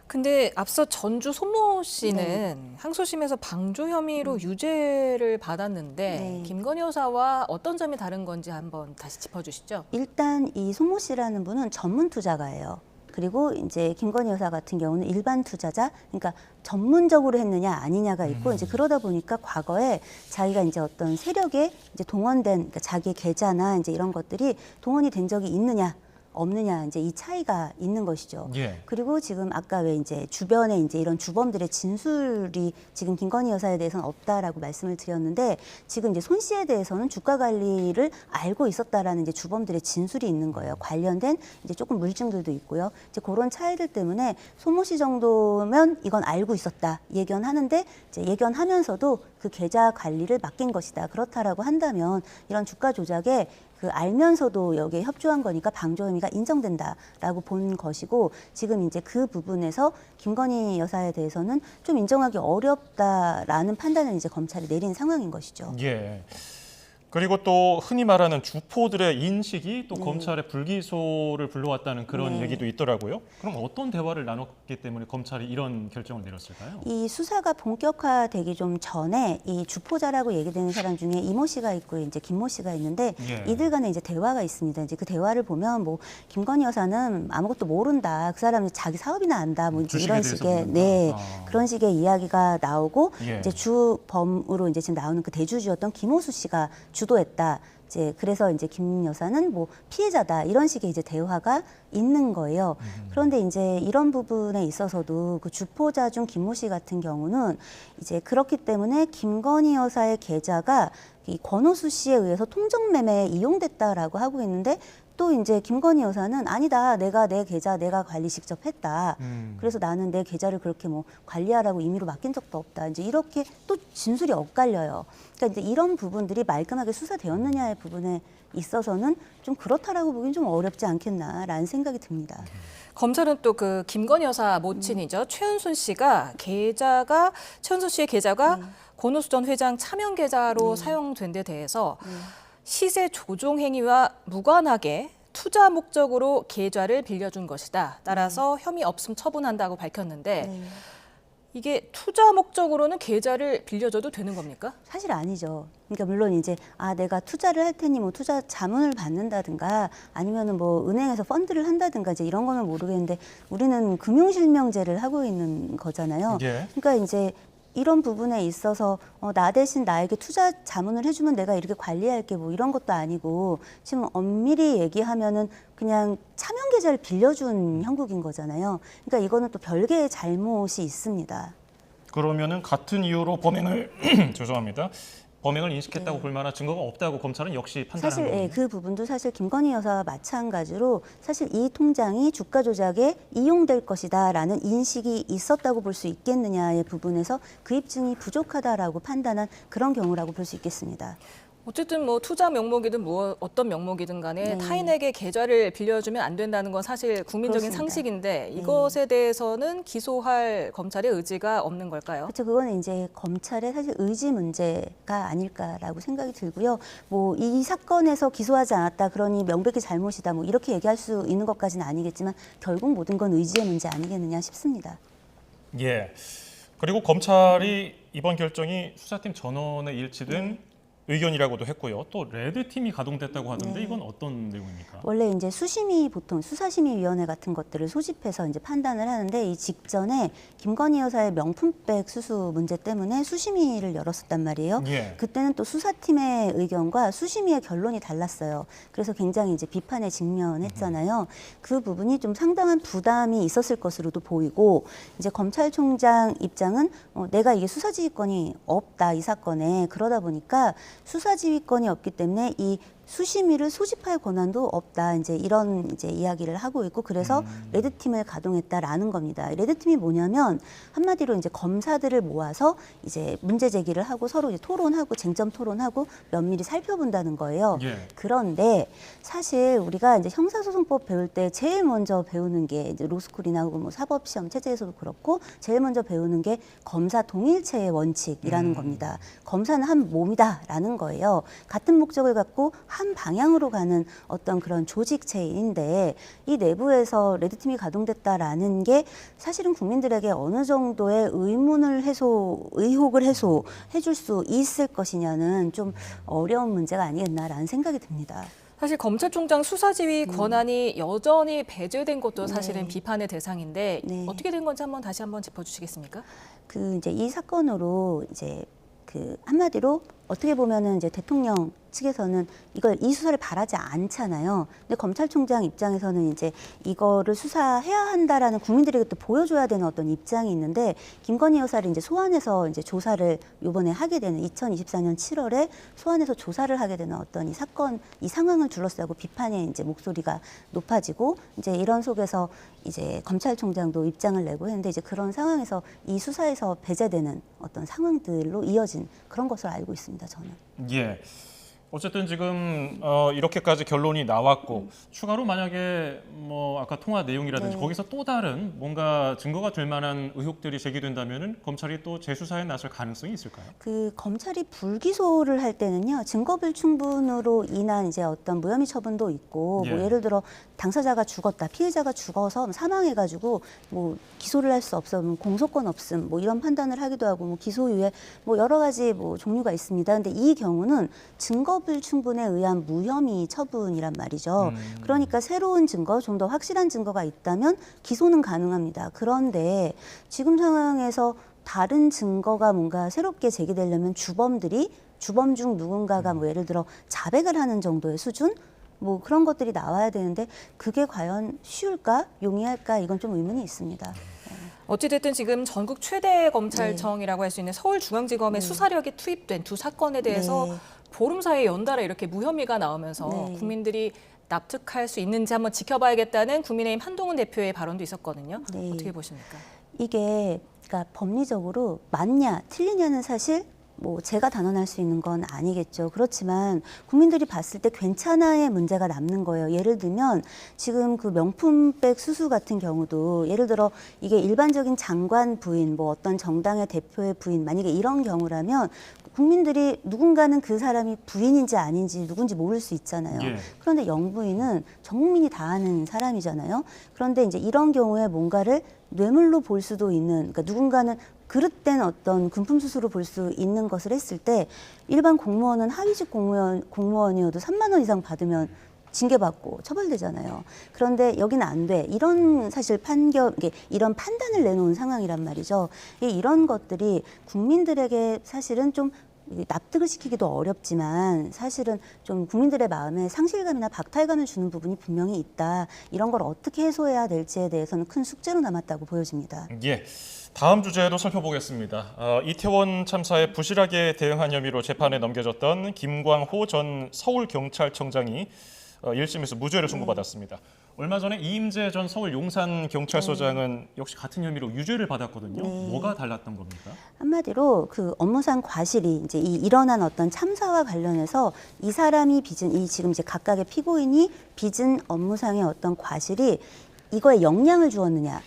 근데 앞서 전주 손모 씨는 항소심에서 방조 혐의로 유죄를 받았는데 김건희 여사와 어떤 점이 다른 건지 한번 다시 짚어주시죠. 일단 이 손모 씨라는 분은 전문 투자가예요. 그리고 이제 김건희 여사 같은 경우는 일반 투자자, 그러니까 전문적으로 했느냐 아니냐가 있고 이제 그러다 보니까 과거에 자기가 이제 어떤 세력에 이제 동원된 그러니까 자기의 계좌나 이제 이런 것들이 동원이 된 적이 있느냐 없느냐 이제 이 차이가 있는 것이죠. 그리고 지금 아까 왜 이제 주변에 이제 이런 주범들의 진술이 지금 김건희 여사에 대해서는 없다라고 말씀을 드렸는데 지금 이제 손 씨에 대해서는 주가 관리를 알고 있었다라는 이제 주범들의 진술이 있는 거예요. 관련된 이제 조금 물증들도 있고요. 이제 그런 차이들 때문에 손모 씨 정도면 이건 알고 있었다 예견하는데 이제 예견하면서도 그 계좌 관리를 맡긴 것이다. 그렇다라고 한다면 이런 주가 조작에 그 알면서도 여기에 협조한 거니까 방조 혐의가 인정된다라고 본 것이고 지금 이제 그 부분에서 김건희 여사에 대해서는 좀 인정하기 어렵다라는 판단을 이제 검찰이 내린 상황인 것이죠. 그리고 또 흔히 말하는 주포들의 인식이 또 검찰의 불기소를 불러왔다는 그런 얘기도 있더라고요. 그럼 어떤 대화를 나눴기 때문에 검찰이 이런 결정을 내렸을까요? 이 수사가 본격화되기 좀 전에 이 주포자라고 얘기되는 사람 중에 이모 씨가 있고 이제 김모 씨가 있는데 이들 간에 이제 대화가 있습니다. 이제 그 대화를 보면 뭐 김건희 여사는 아무것도 모른다. 그 사람은 자기 사업이나 안다. 뭐 이런 식의 그런 식의 이야기가 나오고 이제 주범으로 이제 지금 나오는 그 대주주였던 김호수 씨가 주도했다. 이제 그래서 이제 김 여사는 뭐 피해자다 이런 식의 이제 대화가 있는 거예요. 그런데 이제 이런 부분에 있어서도 그 주포자 중 김모 씨 같은 경우는 이제 그렇기 때문에 김건희 여사의 계좌가 이 권오수 씨에 의해서 통정 매매에 이용됐다라고 하고 있는데 또 이제 김건희 여사는 아니다. 내가 내 계좌 내가 관리 직접 했다. 그래서 나는 내 계좌를 그렇게 뭐 관리하라고 임의로 맡긴 적도 없다. 이제 이렇게 또 진술이 엇갈려요. 그러니까 이제 이런 부분들이 말끔하게 수사되었느냐의 부분에 있어서는 좀 그렇다라고 보기는 좀 어렵지 않겠나라는 생각이 듭니다. 검찰은 또 그 김건희 여사 모친이죠. 최은순 씨가 최은순 씨의 계좌가 권오수 전 회장 차명 계좌로 사용된 데 대해서 시세 조종 행위와 무관하게 투자 목적으로 계좌를 빌려준 것이다. 따라서 혐의 없음 처분한다고 밝혔는데 이게 투자 목적으로는 계좌를 빌려줘도 되는 겁니까? 사실 아니죠. 그러니까 물론 이제 내가 투자를 할 테니 뭐 투자 자문을 받는다든가 아니면은 뭐 은행에서 펀드를 한다든가 이제 이런 거는 모르겠는데 우리는 금융실명제를 하고 있는 거잖아요. 그러니까 이제 이런 부분에 있어서 나 대신 나에게 투자 자문을 해주면 내가 이렇게 관리할게 뭐 이런 것도 아니고 지금 엄밀히 얘기하면은 그냥 차명 계좌를 빌려준 형국인 거잖아요. 그러니까 이거는 또 별개의 잘못이 있습니다. 그러면은 같은 이유로 범행을 죄송합니다. 범행을 인식했다고 볼 만한 증거가 없다고 검찰은 역시 판단한 거예요. 사실 그 부분도 사실 김건희 여사와 마찬가지로 사실 이 통장이 주가 조작에 이용될 것이다라는 인식이 있었다고 볼 수 있겠느냐의 부분에서 그 입증이 부족하다라고 판단한 그런 경우라고 볼 수 있겠습니다. 어쨌든 뭐 투자 명목이든 어떤 명목이든 간에 타인에게 계좌를 빌려주면 안 된다는 건 사실 국민적인 그렇습니다. 상식인데 이것에 대해서는 기소할 검찰의 의지가 없는 걸까요? 그렇죠. 그거는 이제 검찰의 사실 의지 문제가 아닐까라고 생각이 들고요. 뭐 이 사건에서 기소하지 않았다, 그러니 명백히 잘못이다, 뭐 이렇게 얘기할 수 있는 것까지는 아니겠지만 결국 모든 건 의지의 문제 아니겠느냐 싶습니다. 예. 그리고 검찰이 이번 결정이 수사팀 전원의 일치된 의견이라고도 했고요. 또 레드팀이 가동됐다고 하던데 이건 어떤 내용입니까? 원래 이제 수심위 보통 수사심의위원회 같은 것들을 소집해서 이제 판단을 하는데 이 직전에 김건희 여사의 명품백 수수 문제 때문에 수심위를 열었었단 말이에요. 예. 그때는 또 수사팀의 의견과 수심위의 결론이 달랐어요. 그래서 굉장히 이제 비판에 직면했잖아요. 그 부분이 좀 상당한 부담이 있었을 것으로도 보이고 이제 검찰총장 입장은 내가 이게 수사지휘권이 없다 이 사건에 그러다 보니까 수사지휘권이 없기 때문에 이 수심위를 소집할 권한도 없다. 이제 이런 이제 이야기를 하고 있고 그래서 레드팀을 가동했다라는 겁니다. 레드팀이 뭐냐면 한마디로 이제 검사들을 모아서 이제 문제 제기를 하고 서로 이제 토론하고 쟁점 토론하고 면밀히 살펴본다는 거예요. 예. 그런데 사실 우리가 이제 형사소송법 배울 때 제일 먼저 배우는 게 이제 로스쿨이나 혹은 뭐 사법시험 체제에서도 그렇고 제일 먼저 배우는 게 검사 동일체의 원칙이라는 겁니다. 검사는 한 몸이다라는 거예요. 같은 목적을 갖고 한 방향으로 가는 어떤 그런 조직체인데 이 내부에서 레드팀이 가동됐다라는 게 사실은 국민들에게 어느 정도의 의혹을 해소해 줄 수 있을 것이냐는 좀 어려운 문제가 아니겠나라는 생각이 듭니다. 사실 검찰총장 수사지휘 권한이 여전히 배제된 것도 사실은 비판의 대상인데 어떻게 된 건지 다시 한번 짚어주시겠습니까? 그 이제 이 사건으로 이제 그 한마디로 어떻게 보면은 이제 대통령 측에서는 이 수사를 바라지 않잖아요. 근데 검찰총장 입장에서는 이제 이거를 수사해야 한다라는 국민들에게 또 보여줘야 되는 어떤 입장이 있는데 김건희 여사를 이제 소환해서 이제 조사를 요번에 하게 되는 2024년 7월에 소환해서 조사를 하게 되는 어떤 이 사건, 이 상황을 둘러싸고 비판의 이제 목소리가 높아지고 이제 이런 속에서 이제 검찰총장도 입장을 내고 했는데 이제 그런 상황에서 이 수사에서 배제되는 어떤 상황들로 이어진 그런 것을 알고 있습니다. 저는. 예. 어쨌든 지금 이렇게까지 결론이 나왔고 추가로 만약에 뭐 아까 통화 내용이라든지 거기서 또 다른 뭔가 증거가 될 만한 의혹들이 제기된다면은 검찰이 또 재수사에 나설 가능성이 있을까요? 그 검찰이 불기소를 할 때는요 증거불충분으로 인한 이제 어떤 무혐의 처분도 있고 뭐 예를 들어 당사자가 죽었다, 피해자가 죽어서 사망해가지고 뭐 기소를 할 수 없어, 공소권 없음, 뭐 이런 판단을 하기도 하고 뭐 기소유예 뭐 여러 가지 뭐 종류가 있습니다. 근데 이 경우는 증거불충분에 의한 무혐의 처분이란 말이죠. 그러니까 새로운 증거, 좀 더 확실한 증거가 있다면 기소는 가능합니다. 그런데 지금 상황에서 다른 증거가 뭔가 새롭게 제기되려면 주범 중 누군가가 뭐 예를 들어 자백을 하는 정도의 수준? 뭐 그런 것들이 나와야 되는데 그게 과연 쉬울까? 용이할까? 이건 좀 의문이 있습니다. 어찌됐든 지금 전국 최대 검찰청이라고 할 수 있는 서울중앙지검의 수사력이 투입된 두 사건에 대해서 보름 사이에 연달아 이렇게 무혐의가 나오면서 국민들이 납득할 수 있는지 한번 지켜봐야겠다는 국민의힘 한동훈 대표의 발언도 있었거든요. 어떻게 보십니까? 이게 그러니까 법리적으로 맞냐 틀리냐는 사실 뭐 제가 단언할 수 있는 건 아니겠죠. 그렇지만 국민들이 봤을 때 괜찮아의 문제가 남는 거예요. 예를 들면 지금 그 명품백 수수 같은 경우도 예를 들어 이게 일반적인 장관 부인, 뭐 어떤 정당의 대표의 부인, 만약에 이런 경우라면 국민들이 누군가는 그 사람이 부인인지 아닌지 누군지 모를 수 있잖아요. 그런데 영부인은 전 국민이 다 아는 사람이잖아요. 그런데 이제 이런 경우에 뭔가를 뇌물로 볼 수도 있는, 그러니까 누군가는 그릇된 어떤 금품 수수로 볼 수 있는 것을 했을 때 일반 공무원은 하위직 공무원이어도 3만 원 이상 받으면 징계받고 처벌되잖아요. 그런데 여기는 안 돼. 이런 사실 이런 판단을 내놓은 상황이란 말이죠. 이런 것들이 국민들에게 사실은 좀 납득을 시키기도 어렵지만 사실은 좀 국민들의 마음에 상실감이나 박탈감을 주는 부분이 분명히 있다. 이런 걸 어떻게 해소해야 될지에 대해서는 큰 숙제로 남았다고 보여집니다. 예. 다음 주제도 살펴보겠습니다. 이태원 참사에 부실하게 대응한 혐의로 재판에 넘겨졌던 김광호 전 서울경찰청장이 1심에서 무죄를 선고받았습니다. 얼마 전에 이임재 전 서울 용산경찰서장은 역시 같은 혐의로 유죄를 받았거든요. 뭐가 달랐던 겁니까? 한마디로 그 업무상 과실이 이제 이 일어난 어떤 참사와 관련해서 이 사람이 빚은 이 지금 이제 각각의 피고인이 빚은 업무상의 어떤 과실이 이거에 영향을 주었느냐.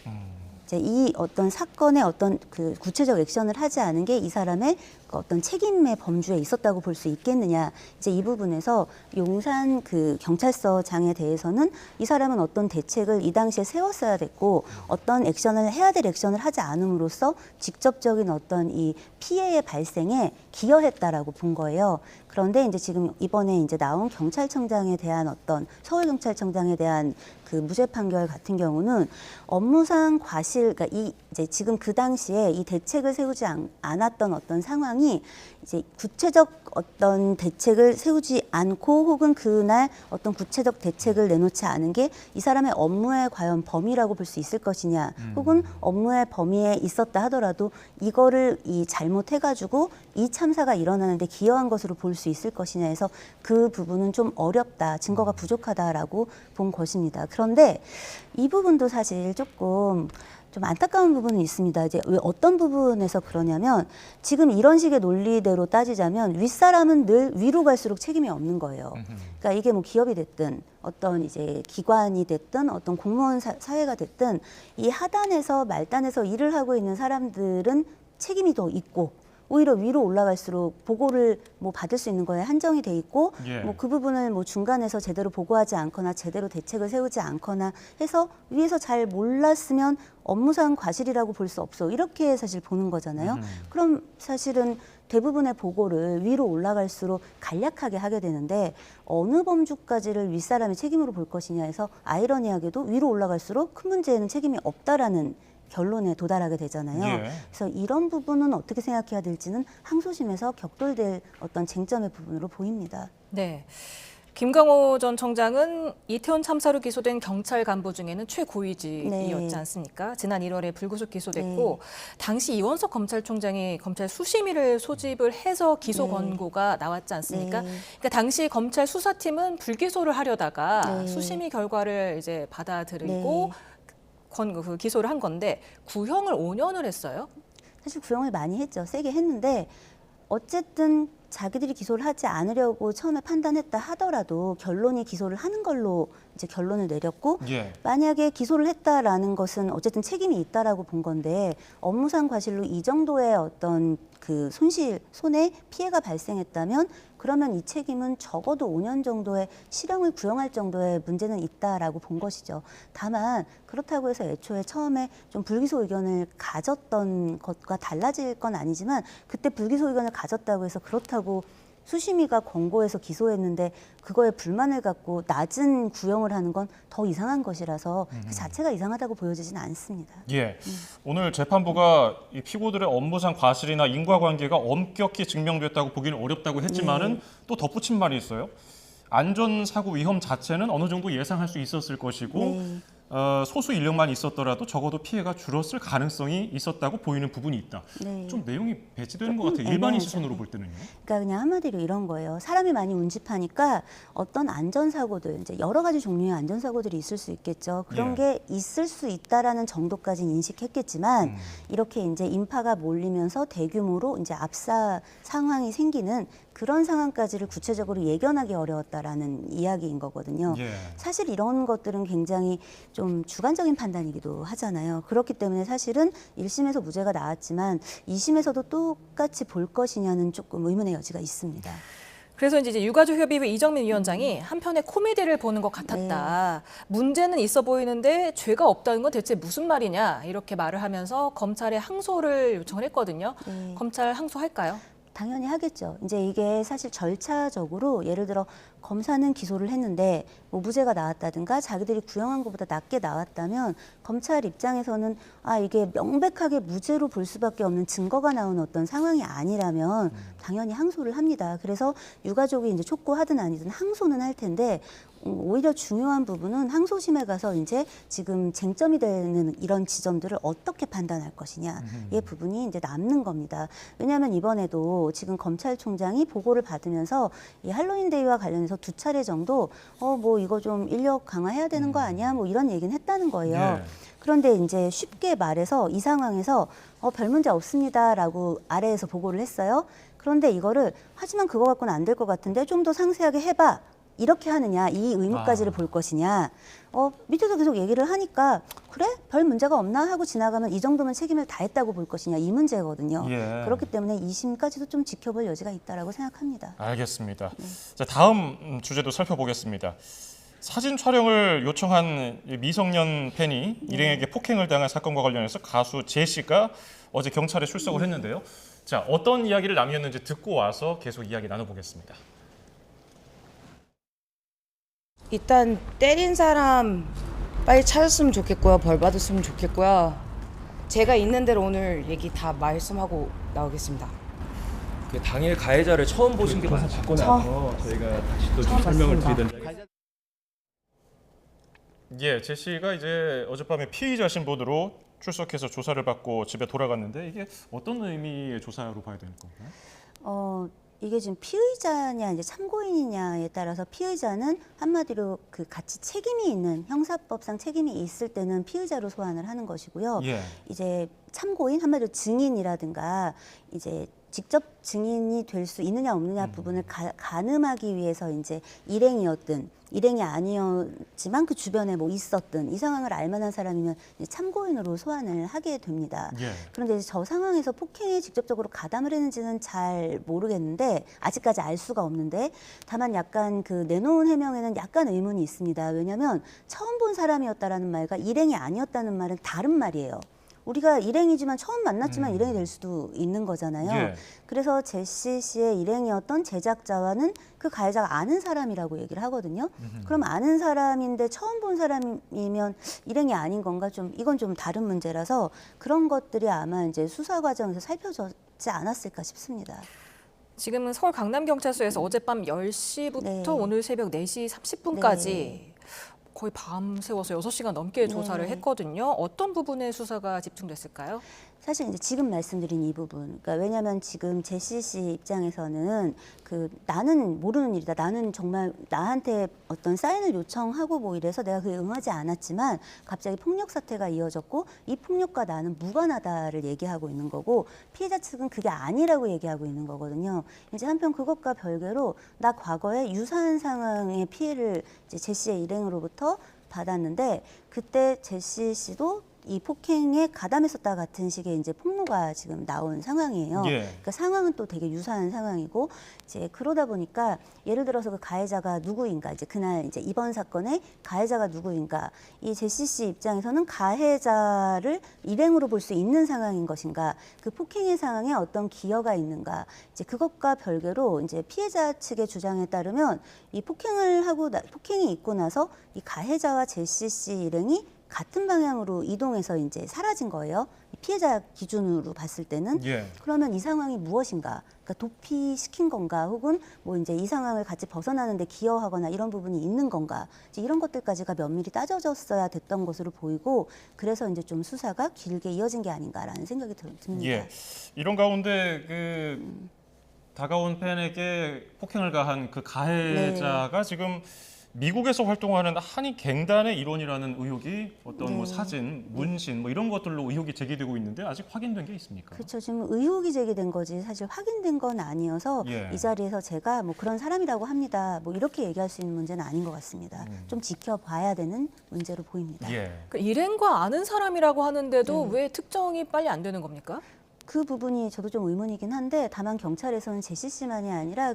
이제 이 어떤 사건의 어떤 그 구체적 액션을 하지 않은 게 이 사람의 그 어떤 책임의 범주에 있었다고 볼 수 있겠느냐. 이제 이 부분에서 용산 그 경찰서장에 대해서는 이 사람은 어떤 대책을 이 당시에 세웠어야 됐고 어떤 액션을 해야 될 액션을 하지 않음으로써 직접적인 어떤 이 피해의 발생에 기여했다라고 본 거예요. 그런데 이제 지금 이번에 이제 나온 경찰청장에 대한 어떤 서울경찰청장에 대한 그 무죄 판결 같은 경우는 업무상 과실, 그러니까 이 이제 지금 그 당시에 이 대책을 세우지 않았던 어떤 상황이 이제 구체적 어떤 대책을 세우지 않고 혹은 그날 어떤 구체적 대책을 내놓지 않은 게 이 사람의 업무의 과연 범위라고 볼 수 있을 것이냐, 혹은 업무의 범위에 있었다 하더라도 이거를 이 잘못해가지고 이 참사가 일어나는데 기여한 것으로 볼 수 있을 것이냐 해서 그 부분은 좀 어렵다, 증거가 부족하다라고 본 것입니다. 그런데 이 부분도 사실 조금 좀 안타까운 부분은 있습니다. 이제 왜 어떤 부분에서 그러냐면 지금 이런 식의 논리대로 따지자면 윗사람은 늘 위로 갈수록 책임이 없는 거예요. 그러니까 이게 뭐 기업이 됐든 어떤 이제 기관이 됐든 어떤 공무원 사회가 됐든 이 하단에서 말단에서 일을 하고 있는 사람들은 책임이 더 있고 오히려 위로 올라갈수록 보고를 뭐 받을 수 있는 거에 한정이 돼 있고 뭐 그 부분을 뭐 중간에서 제대로 보고하지 않거나 제대로 대책을 세우지 않거나 해서 위에서 잘 몰랐으면 업무상 과실이라고 볼 수 없어. 이렇게 사실 보는 거잖아요. 그럼 사실은 대부분의 보고를 위로 올라갈수록 간략하게 하게 되는데 어느 범주까지를 윗사람의 책임으로 볼 것이냐 해서 아이러니하게도 위로 올라갈수록 큰 문제에는 책임이 없다라는 결론에 도달하게 되잖아요. 그래서 이런 부분은 어떻게 생각해야 될지는 항소심에서 격돌될 어떤 쟁점의 부분으로 보입니다. 네. 김광호 전 청장은 이태원 참사로 기소된 경찰 간부 중에는 최고위직이었지 않습니까? 지난 1월에 불구속 기소됐고 당시 이원석 검찰총장이 검찰 수심위를 소집을 해서 기소 권고가 나왔지 않습니까? 그러니까 당시 검찰 수사팀은 불기소를 하려다가 수심위 결과를 이제 받아들이고 그 기소를 한 건데 구형을 5년을 했어요. 사실 구형을 많이 했죠. 세게 했는데 어쨌든 자기들이 기소를 하지 않으려고 처음에 판단했다 하더라도 결론이 기소를 하는 걸로 이제 결론을 내렸고 만약에 기소를 했다라는 것은 어쨌든 책임이 있다라고 본 건데 업무상 과실로 이 정도의 어떤 그 손해 피해가 발생했다면 그러면 이 책임은 적어도 5년 정도의 실형을 구형할 정도의 문제는 있다라고 본 것이죠. 다만 그렇다고 해서 애초에 처음에 좀 불기소 의견을 가졌던 것과 달라질 건 아니지만 그때 불기소 의견을 가졌다고 해서 그렇다고 수심위가 권고해서 기소했는데 그거에 불만을 갖고 낮은 구형을 하는 건 더 이상한 것이라서 그 자체가 이상하다고 보여지진 않습니다. 오늘 재판부가 이 피고들의 업무상 과실이나 인과관계가 엄격히 증명됐다고 보기는 어렵다고 했지만은 또 덧붙인 말이 있어요. 안전사고 위험 자체는 어느 정도 예상할 수 있었을 것이고 소수 인력만 있었더라도 적어도 피해가 줄었을 가능성이 있었다고 보이는 부분이 있다. 좀 내용이 배치되는 것 같아요. 일반인 시선으로 볼 때는요. 그러니까 그냥 한마디로 이런 거예요. 사람이 많이 운집하니까 어떤 안전사고들, 이제 여러 가지 종류의 안전사고들이 있을 수 있겠죠. 그런 게 있을 수 있다라는 정도까지는 인식했겠지만 이렇게 이제 인파가 몰리면서 대규모로 이제 압사 상황이 생기는 그런 상황까지를 구체적으로 예견하기 어려웠다라는 이야기인 거거든요. 사실 이런 것들은 굉장히 좀 주관적인 판단이기도 하잖아요. 그렇기 때문에 사실은 1심에서 무죄가 나왔지만 2심에서도 똑같이 볼 것이냐는 조금 의문의 여지가 있습니다. 그래서 이제 유가족협의회 이정민 위원장이 한편의 코미디를 보는 것 같았다. 문제는 있어 보이는데 죄가 없다는 건 대체 무슨 말이냐 이렇게 말을 하면서 검찰에 항소를 요청을 했거든요. 검찰 항소할까요? 당연히 하겠죠. 이제 이게 사실 절차적으로 예를 들어 검사는 기소를 했는데 뭐 무죄가 나왔다든가 자기들이 구형한 것보다 낮게 나왔다면 검찰 입장에서는 아 이게 명백하게 무죄로 볼 수밖에 없는 증거가 나온 어떤 상황이 아니라면 당연히 항소를 합니다. 그래서 유가족이 이제 촉구하든 아니든 항소는 할 텐데 오히려 중요한 부분은 항소심에 가서 이제 지금 쟁점이 되는 이런 지점들을 어떻게 판단할 것이냐의 부분이 이제 남는 겁니다. 왜냐하면 이번에도 지금 검찰총장이 보고를 받으면서 이 할로윈 데이와 관련해서 2차례 정도 뭐 이거 좀 인력 강화해야 되는 거 아니야? 뭐 이런 얘기는 했다는 거예요. 예. 그런데 이제 쉽게 말해서 이 상황에서 별 문제 없습니다라고 아래에서 보고를 했어요. 그런데 이거를 하지만 그거 갖고는 안 될 것 같은데 좀 더 상세하게 해봐. 이렇게 하느냐, 이 의무까지를 볼 것이냐. 밑에서 계속 얘기를 하니까 그래? 별 문제가 없나 하고 지나가면 이 정도면 책임을 다했다고 볼 것이냐 이 문제거든요. 예. 그렇기 때문에 2심까지도 좀 지켜볼 여지가 있다라고 생각합니다. 알겠습니다. 자, 다음 주제도 살펴보겠습니다. 사진 촬영을 요청한 미성년 팬이 일행에게 폭행을 당한 사건과 관련해서 가수 제시가 어제 경찰에 출석을 했는데요. 자, 어떤 이야기를 남겼는지 듣고 와서 계속 이야기 나눠보겠습니다. 일단 때린 사람 빨리 찾았으면 좋겠고요. 벌 받았으면 좋겠고요. 제가 있는 대로 오늘 얘기 다 말씀하고 나오겠습니다. 그 당일 가해자를 처음 보신 게 맞아요? 받고 나서 저희가 다시 또 설명을 드리던 예, 제시가 이제 어젯밤에 피의자 신분으로 출석해서 조사를 받고 집에 돌아갔는데 이게 어떤 의미의 조사로 봐야 되는 건가요? 이게 지금 피의자냐 이제 참고인이냐에 따라서 피의자는 한마디로 그 같이 책임이 있는 형사법상 책임이 있을 때는 피의자로 소환을 하는 것이고요. 예. 이제 참고인 한마디로 증인이라든가 이제 직접 증인이 될 수 있느냐 없느냐 부분을 가늠하기 위해서 이제 일행이 아니었지만 그 주변에 뭐 있었든 이 상황을 알만한 사람이면 이제 참고인으로 소환을 하게 됩니다. 예. 그런데 이제 저 상황에서 폭행에 직접적으로 가담을 했는지는 잘 모르겠는데 아직까지 알 수가 없는데 다만 약간 그 내놓은 해명에는 약간 의문이 있습니다. 왜냐하면 처음 본 사람이었다라는 말과 일행이 아니었다는 말은 다른 말이에요. 우리가 일행이지만 처음 만났지만 일행이 될 수도 있는 거잖아요. 예. 그래서 제시 씨의 일행이었던 제작자와는 그 가해자가 아는 사람이라고 얘기를 하거든요. 그럼 아는 사람인데 처음 본 사람이면 일행이 아닌 건가 좀 이건 좀 다른 문제라서 그런 것들이 아마 이제 수사 과정에서 살펴졌지 않았을까 싶습니다. 지금은 서울 강남경찰서에서 어젯밤 10시부터 네. 오늘 새벽 4시 30분까지 네. 거의 밤새워서 6시간 넘게 조사를 네. 했거든요. 어떤 부분에 수사가 집중됐을까요? 사실 이제 지금 말씀드린 이 부분, 그러니까 왜냐하면 지금 제시 씨 입장에서는 그 나는 모르는 일이다. 나는 정말 나한테 어떤 사인을 요청하고 뭐 이래서 내가 그에 응하지 않았지만 갑자기 폭력 사태가 이어졌고 이 폭력과 나는 무관하다를 얘기하고 있는 거고 피해자 측은 그게 아니라고 얘기하고 있는 거거든요. 이제 한편 그것과 별개로 나 과거에 유사한 상황의 피해를 이제 제시의 일행으로부터 받았는데 그때 제시 씨도 이 폭행에 가담했었다 같은 식의 이제 폭로가 지금 나온 상황이에요. 예. 그러니까 상황은 또 되게 유사한 상황이고 이제 그러다 보니까 예를 들어서 그 가해자가 누구인가 이제 그날 이제 이번 사건의 가해자가 누구인가 이 제시 씨 입장에서는 가해자를 일행으로 볼 수 있는 상황인 것인가 그 폭행의 상황에 어떤 기여가 있는가 이제 그것과 별개로 이제 피해자 측의 주장에 따르면 이 폭행이 있고 나서 이 가해자와 제시 씨 일행이 같은 방향으로 이동해서 이제 사라진 거예요. 피해자 기준으로 봤을 때는. 예. 그러면 이 상황이 무엇인가? 그러니까 도피시킨 건가? 혹은 뭐 이제 이 상황을 같이 벗어나는데 기여하거나 이런 부분이 있는 건가? 이제 이런 것들까지가 면밀히 따져졌어야 됐던 것으로 보이고 그래서 이제 좀 수사가 길게 이어진 게 아닌가라는 생각이 듭니다. 예. 이런 가운데 그 다가온 팬에게 폭행을 가한 그 가해자가 지금 미국에서 활동하는 한인 갱단의 일원이라는 의혹이 어떤 뭐 사진, 문신 뭐 이런 것들로 의혹이 제기되고 있는데 아직 확인된 게 있습니까? 그렇죠. 지금 의혹이 제기된 거지 사실 확인된 건 아니어서 예. 이 자리에서 제가 뭐 그런 사람이라고 합니다. 뭐 이렇게 얘기할 수 있는 문제는 아닌 것 같습니다. 좀 지켜봐야 되는 문제로 보입니다. 예. 그 일행과 아는 사람이라고 하는데도 왜 특정이 빨리 안 되는 겁니까? 그 부분이 저도 좀 의문이긴 한데 다만 경찰에서는 제시 씨만이 아니라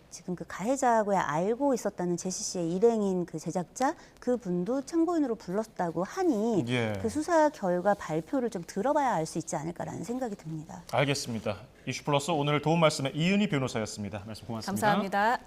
지금 그 가해자하고 알고 있었다는 제시 씨의 일행인 그 제작자 그 분도 참고인으로 불렀다고 하니 예. 그 수사 결과 발표를 좀 들어봐야 알 수 있지 않을까라는 생각이 듭니다. 알겠습니다. 이슈플러스 오늘 도움 말씀에 이은희 변호사였습니다. 말씀 고맙습니다. 감사합니다.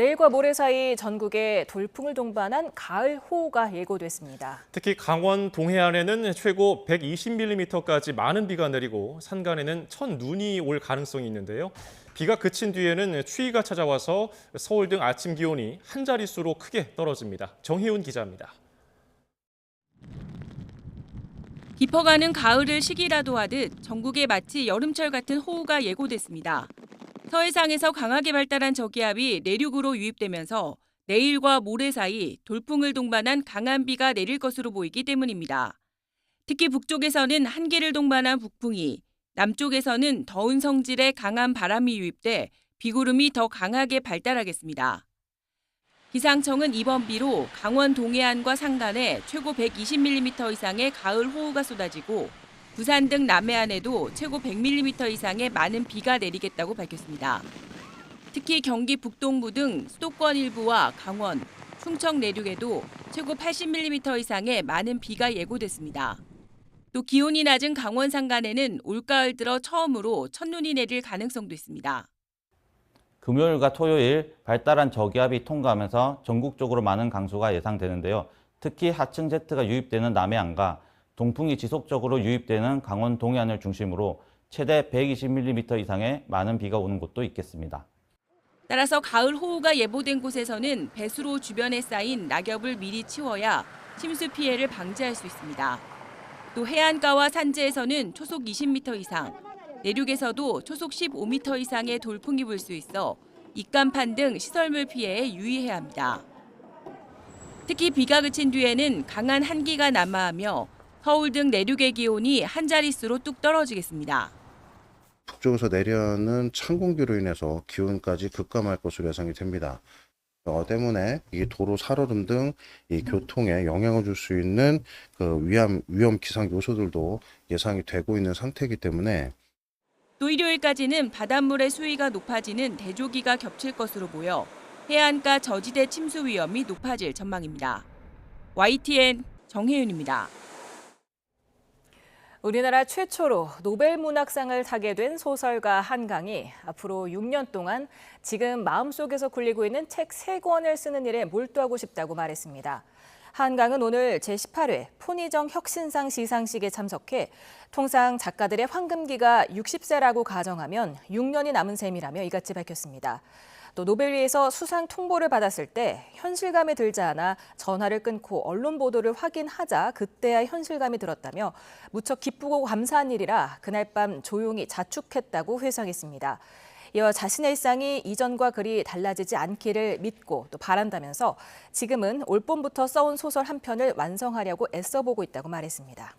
내일과 모레 사이 전국에 돌풍을 동반한 가을 호우가 예고됐습니다. 특히 강원 동해안에는 최고 120mm까지 많은 비가 내리고 산간에는 첫눈이 올 가능성이 있는데요. 비가 그친 뒤에는 추위가 찾아와서 서울 등 아침 기온이 한 자릿수로 크게 떨어집니다. 정희훈 기자입니다. 깊어가는 가을을 시기라도 하듯 전국에 마치 여름철 같은 호우가 예고됐습니다. 서해상에서 강하게 발달한 저기압이 내륙으로 유입되면서 내일과 모레 사이 돌풍을 동반한 강한 비가 내릴 것으로 보이기 때문입니다. 특히 북쪽에서는 한기를 동반한 북풍이, 남쪽에서는 더운 성질의 강한 바람이 유입돼 비구름이 더 강하게 발달하겠습니다. 기상청은 이번 비로 강원 동해안과 산간에 최고 120mm 이상의 가을 호우가 쏟아지고 부산 등 남해안에도 최고 100mm 이상의 많은 비가 내리겠다고 밝혔습니다. 특히 경기 북동부 등 수도권 일부와 강원, 충청 내륙에도 최고 80mm 이상의 많은 비가 예고됐습니다. 또 기온이 낮은 강원 산간에는 올가을 들어 처음으로 첫눈이 내릴 가능성도 있습니다. 금요일과 토요일 발달한 저기압이 통과하면서 전국적으로 많은 강수가 예상되는데요. 특히 하층 제트가 유입되는 남해안과 동풍이 지속적으로 유입되는 강원 동해안을 중심으로 최대 120mm 이상의 많은 비가 오는 곳도 있겠습니다. 따라서 가을 호우가 예보된 곳에서는 배수로 주변에 쌓인 낙엽을 미리 치워야 침수 피해를 방지할 수 있습니다. 또 해안가와 산지에서는 초속 20m 이상, 내륙에서도 초속 15m 이상의 돌풍이 불 수 있어 입간판 등 시설물 피해에 유의해야 합니다. 특히 비가 그친 뒤에는 강한 한기가 남하하며 서울 등 내륙의 기온이 한 자릿수로 뚝 떨어지겠습니다. 북쪽에서 내려오는 찬 공기로 인해서 기온까지 급감할 것으로 예상이 됩니다. 때문에 이 도로 살얼음 등 이 교통에 영향을 줄 수 있는 그 위험 기상 요소들도 예상이 되고 있는 상태이기 때문에 또 일요일까지는 바닷물의 수위가 높아지는 대조기가 겹칠 것으로 보여 해안가 저지대 침수 위험이 높아질 전망입니다. YTN 정혜윤입니다. 우리나라 최초로 노벨문학상을 타게 된 소설가 한강이 앞으로 6년 동안 지금 마음속에서 굴리고 있는 책 3권을 쓰는 일에 몰두하고 싶다고 말했습니다. 한강은 오늘 제18회 폰희정 혁신상 시상식에 참석해 통상 작가들의 황금기가 60세라고 가정하면 6년이 남은 셈이라며 이같이 밝혔습니다. 또 노벨위에서 수상 통보를 받았을 때 현실감에 들지 않아 전화를 끊고 언론 보도를 확인하자 그때야 현실감이 들었다며 무척 기쁘고 감사한 일이라 그날 밤 조용히 자축했다고 회상했습니다. 이어 자신의 일상이 이전과 그리 달라지지 않기를 믿고 또 바란다면서 지금은 올 봄부터 써온 소설 한 편을 완성하려고 애써보고 있다고 말했습니다.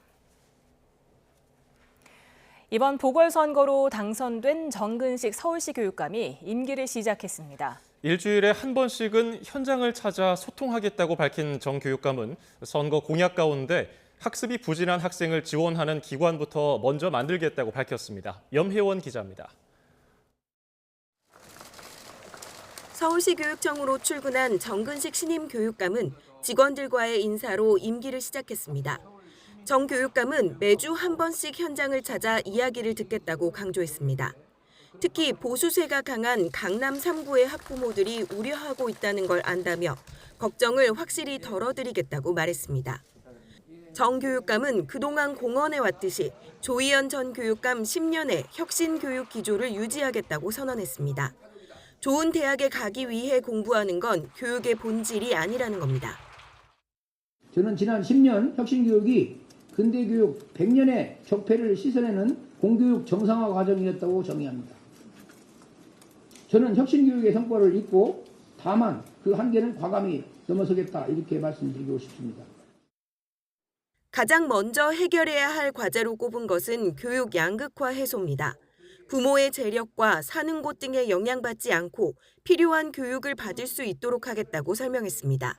이번 보궐선거로 당선된 정근식 서울시 교육감이 임기를 시작했습니다. 일주일에 한 번씩은 현장을 찾아 소통하겠다고 밝힌 정 교육감은 선거 공약 가운데 학습이 부진한 학생을 지원하는 기관부터 먼저 만들겠다고 밝혔습니다. 염혜원 기자입니다. 서울시 교육청으로 출근한 정근식 신임 교육감은 직원들과의 인사로 임기를 시작했습니다. 정 교육감은 매주 한 번씩 현장을 찾아 이야기를 듣겠다고 강조했습니다. 특히 보수세가 강한 강남 3구의 학부모들이 우려하고 있다는 걸 안다며 걱정을 확실히 덜어드리겠다고 말했습니다. 정 교육감은 그동안 공언해왔듯이 조희연 전 교육감 10년의 혁신교육 기조를 유지하겠다고 선언했습니다. 좋은 대학에 가기 위해 공부하는 건 교육의 본질이 아니라는 겁니다. 저는 지난 10년 혁신교육이 근대교육 100년의 적폐를 씻어내는 공교육 정상화 과정이었다고 정의합니다. 저는 혁신교육의 성과를 잊고 다만 그 한계는 과감히 넘어서겠다 이렇게 말씀드리고 싶습니다. 가장 먼저 해결해야 할 과제로 꼽은 것은 교육 양극화 해소입니다. 부모의 재력과 사는 곳 등에 영향받지 않고 필요한 교육을 받을 수 있도록 하겠다고 설명했습니다.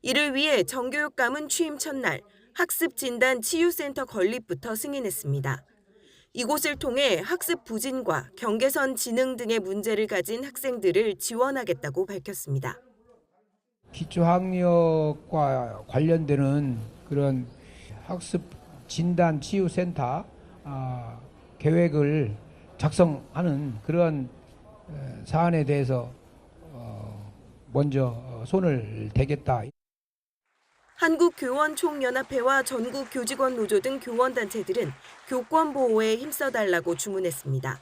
이를 위해 정 교육감은 취임 첫날 학습진단치유센터 건립부터 승인했습니다. 이곳을 통해 학습 부진과 경계선 지능 등의 문제를 가진 학생들을 지원하겠다고 밝혔습니다. 기초학력과 관련되는 그런 학습진단치유센터 계획을 작성하는 그런 사안에 대해서 먼저 손을 대겠다. 한국교원총연합회와 전국교직원노조 등 교원단체들은 교권 보호에 힘써달라고 주문했습니다.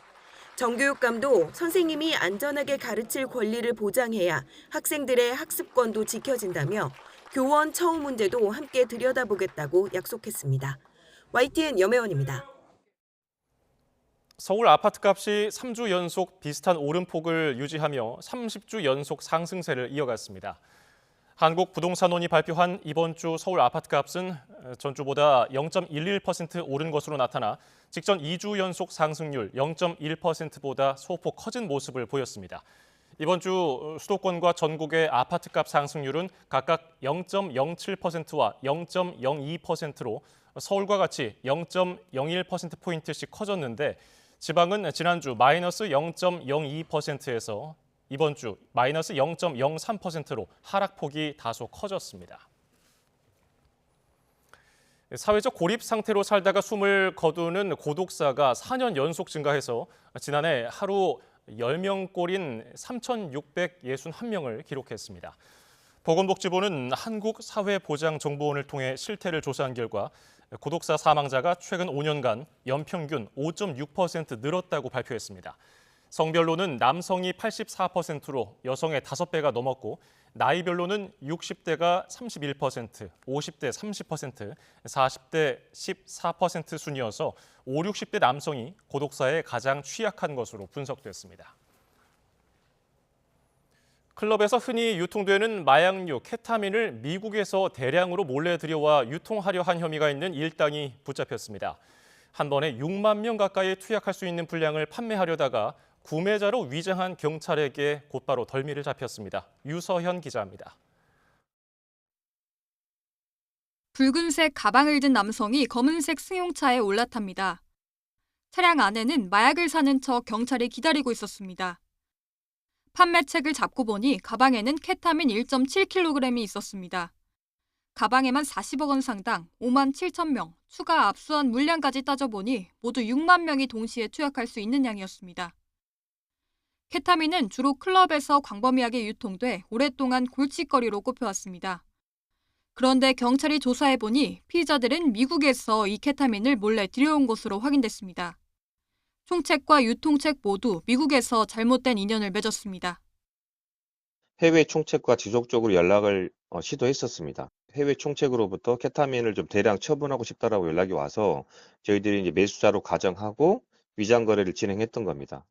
정교육감도 선생님이 안전하게 가르칠 권리를 보장해야 학생들의 학습권도 지켜진다며 교원 처우 문제도 함께 들여다보겠다고 약속했습니다. YTN 염혜원입니다. 서울 아파트값이 3주 연속 비슷한 오름폭을 유지하며 30주 연속 상승세를 이어갔습니다. 한국부동산원이 발표한 이번 주 서울 아파트값은 전주보다 0.11% 오른 것으로 나타나 직전 2주 연속 상승률 0.1%보다 소폭 커진 모습을 보였습니다. 이번 주 수도권과 전국의 아파트값 상승률은 각각 0.07%와 0.02%로 서울과 같이 0.01%포인트씩 커졌는데 지방은 지난주 마이너스 0.02%에서 이번 주 마이너스 0.03%로 하락폭이 다소 커졌습니다. 사회적 고립 상태로 살다가 숨을 거두는 고독사가 4년 연속 증가해서 지난해 하루 10명꼴인 3,661명을 기록했습니다. 보건복지부는 한국사회보장정보원을 통해 실태를 조사한 결과 고독사 사망자가 최근 5년간 연평균 5.6% 늘었다고 발표했습니다. 성별로는 남성이 84%로 여성의 5배가 넘었고 나이별로는 60대가 31%, 50대 30%, 40대 14% 순이어서 5, 60대 남성이 고독사에 가장 취약한 것으로 분석됐습니다. 클럽에서 흔히 유통되는 마약류 케타민을 미국에서 대량으로 몰래 들여와 유통하려 한 혐의가 있는 일당이 붙잡혔습니다. 한 번에 6만 명 가까이 투약할 수 있는 분량을 판매하려다가 구매자로 위장한 경찰에게 곧바로 덜미를 잡혔습니다. 유서현 기자입니다. 붉은색 가방을 든 남성이 검은색 승용차에 올라탑니다. 차량 안에는 마약을 사는 척 경찰이 기다리고 있었습니다. 판매책을 잡고 보니 가방에는 케타민 1.7kg이 있었습니다. 가방에만 40억 원 상당 5만 7천 명, 추가 압수한 물량까지 따져보니 모두 6만 명이 동시에 투약할 수 있는 양이었습니다. 케타민은 주로 클럽에서 광범위하게 유통돼 오랫동안 골칫거리로 꼽혀왔습니다. 그런데 경찰이 조사해보니 피의자들은 미국에서 이 케타민을 몰래 들여온 것으로 확인됐습니다. 총책과 유통책 모두 미국에서 잘못된 인연을 맺었습니다. 해외 총책과 지속적으로 연락을 시도했었습니다. 해외 총책으로부터 케타민을 좀 대량 처분하고 싶다라고 연락이 와서 저희들이 이제 매수자로 가정하고 위장 거래를 진행했던 겁니다.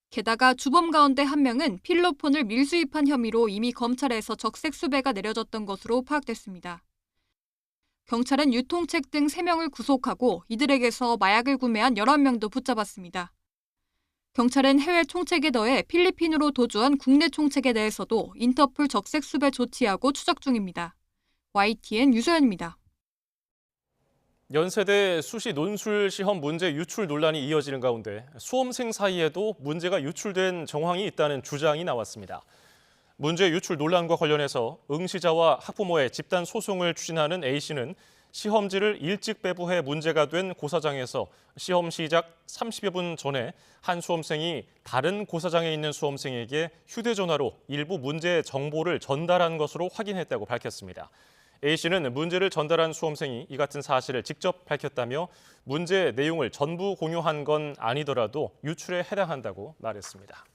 게다가 주범 가운데 한 명은 필로폰을 밀수입한 혐의로 이미 검찰에서 적색 수배가 내려졌던 것으로 파악됐습니다. 경찰은 유통책 등 3명을 구속하고 이들에게서 마약을 구매한 11명도 붙잡았습니다. 경찰은 해외 총책에 더해 필리핀으로 도주한 국내 총책에 대해서도 인터폴 적색 수배 조치하고 추적 중입니다. YTN 유소연입니다. 연세대 수시 논술 시험 문제 유출 논란이 이어지는 가운데 수험생 사이에도 문제가 유출된 정황이 있다는 주장이 나왔습니다. 문제 유출 논란과 관련해서 응시자와 학부모의 집단 소송을 추진하는 A씨는 시험지를 일찍 배부해 문제가 된 고사장에서 시험 시작 30여 분 전에 한 수험생이 다른 고사장에 있는 수험생에게 휴대전화로 일부 문제 정보를 전달한 것으로 확인했다고 밝혔습니다. A씨는 문제를 전달한 수험생이 이 같은 사실을 직접 밝혔다며 문제 내용을 전부 공유한 건 아니더라도 유출에 해당한다고 말했습니다.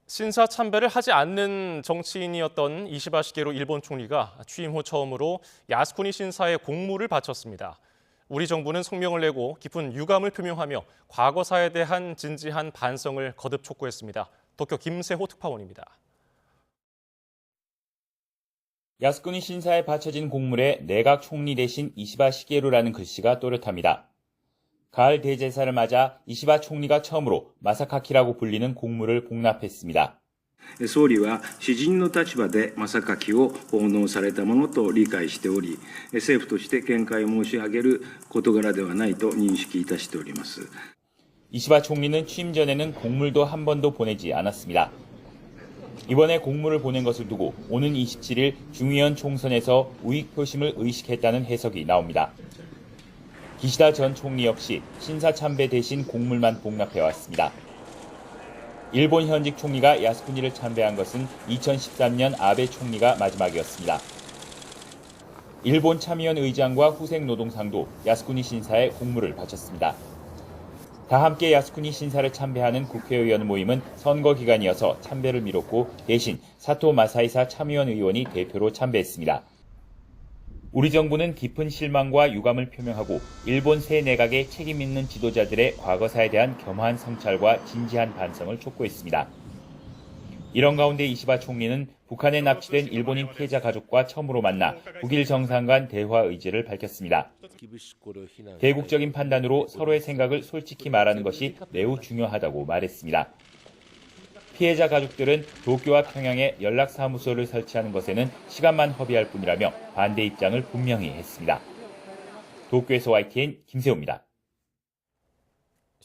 신사 참배를 하지 않는 정치인이었던 이시바 시게루 일본 총리가 취임 후 처음으로 야스쿠니 신사에 공물을 바쳤습니다. 우리 정부는 성명을 내고 깊은 유감을 표명하며 과거사에 대한 진지한 반성을 거듭 촉구했습니다. 도쿄 김세호 특파원입니다. 야스쿠니 신사에 바쳐진 공물에 내각 총리 대신 이시바 시게루라는 글씨가 또렷합니다. 가을 대제사를 맞아 이시바 총리가 처음으로 마사카키라고 불리는 공물을 복납했습니다. 総理は私人の立場でマサカキを奉納されたものと理解しており、政府として見解を申し上げる事柄ではないと認識いたしております。 이시바 총리는 취임 전에는 공물도 한 번도 보내지 않았습니다. 이번에 공물을 보낸 것을 두고 오는 27일 중의원 총선에서 우익 표심을 의식했다는 해석이 나옵니다. 기시다 전 총리 역시 신사 참배 대신 공물만 복납해왔습니다. 일본 현직 총리가 야스쿠니를 참배한 것은 2013년 아베 총리가 마지막이었습니다. 일본 참의원 의장과 후생 노동상도 야스쿠니 신사에 공물을 바쳤습니다. 다 함께 야스쿠니 신사를 참배하는 국회의원 모임은 선거 기간이어서 참배를 미뤘고 대신 사토 마사이사 참의원 의원이 대표로 참배했습니다. 우리 정부는 깊은 실망과 유감을 표명하고 일본 새 내각의 책임 있는 지도자들의 과거사에 대한 겸허한 성찰과 진지한 반성을 촉구했습니다. 이런 가운데 이시바 총리는 북한에 납치된 일본인 피해자 가족과 처음으로 만나 북일 정상 간 대화 의지를 밝혔습니다. 개국적인 판단으로 서로의 생각을 솔직히 말하는 것이 매우 중요하다고 말했습니다. 피해자 가족들은 도쿄와 평양에 연락사무소를 설치하는 것에는 시간만 허비할 뿐이라며 반대 입장을 분명히 했습니다. 도쿄에서 YTN 김세호입니다.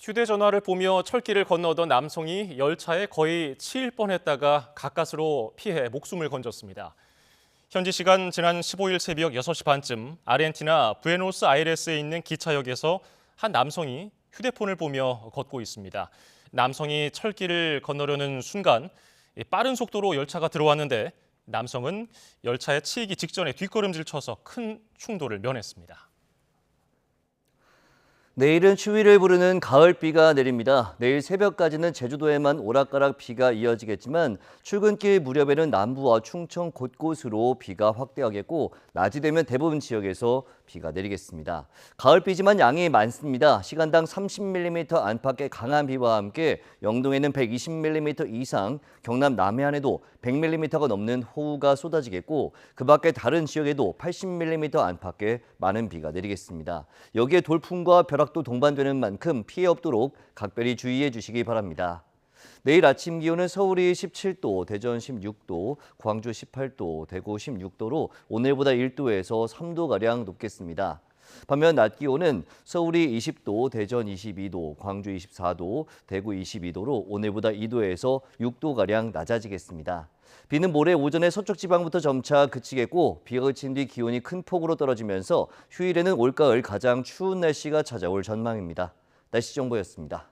휴대전화를 보며 철길을 건너던 남성이 열차에 거의 치일 뻔했다가 가까스로 피해 목숨을 건졌습니다. 현지 시간 지난 15일 새벽 6시 반쯤 아르헨티나 부에노스아이레스에 있는 기차역에서 한 남성이 휴대폰을 보며 걷고 있습니다. 남성이 철길을 건너려는 순간 빠른 속도로 열차가 들어왔는데 남성은 열차에 치이기 직전에 뒷걸음질 쳐서 큰 충돌을 면했습니다. 내일은 추위를 부르는 가을비가 내립니다. 내일 새벽까지는 제주도에만 오락가락 비가 이어지겠지만 출근길 무렵에는 남부와 충청 곳곳으로 비가 확대하겠고 낮이 되면 대부분 지역에서 비가 내리겠습니다. 가을비지만 양이 많습니다. 시간당 30mm 안팎의 강한 비와 함께 영동에는 120mm 이상, 경남 남해안에도 100mm가 넘는 호우가 쏟아지겠고 그 밖에 다른 지역에도 80mm 안팎의 많은 비가 내리겠습니다. 여기에 돌풍과 벼락도 동반되는 만큼 피해 없도록 각별히 주의해 주시기 바랍니다. 내일 아침 기온은 서울이 17도, 대전 16도, 광주 18도, 대구 16도로 오늘보다 1도에서 3도가량 높겠습니다. 반면 낮 기온은 서울이 20도, 대전 22도, 광주 24도, 대구 22도로 오늘보다 2도에서 6도가량 낮아지겠습니다. 비는 모레 오전에 서쪽 지방부터 점차 그치겠고 비가 그친 뒤 기온이 큰 폭으로 떨어지면서 휴일에는 올가을 가장 추운 날씨가 찾아올 전망입니다. 날씨 정보였습니다.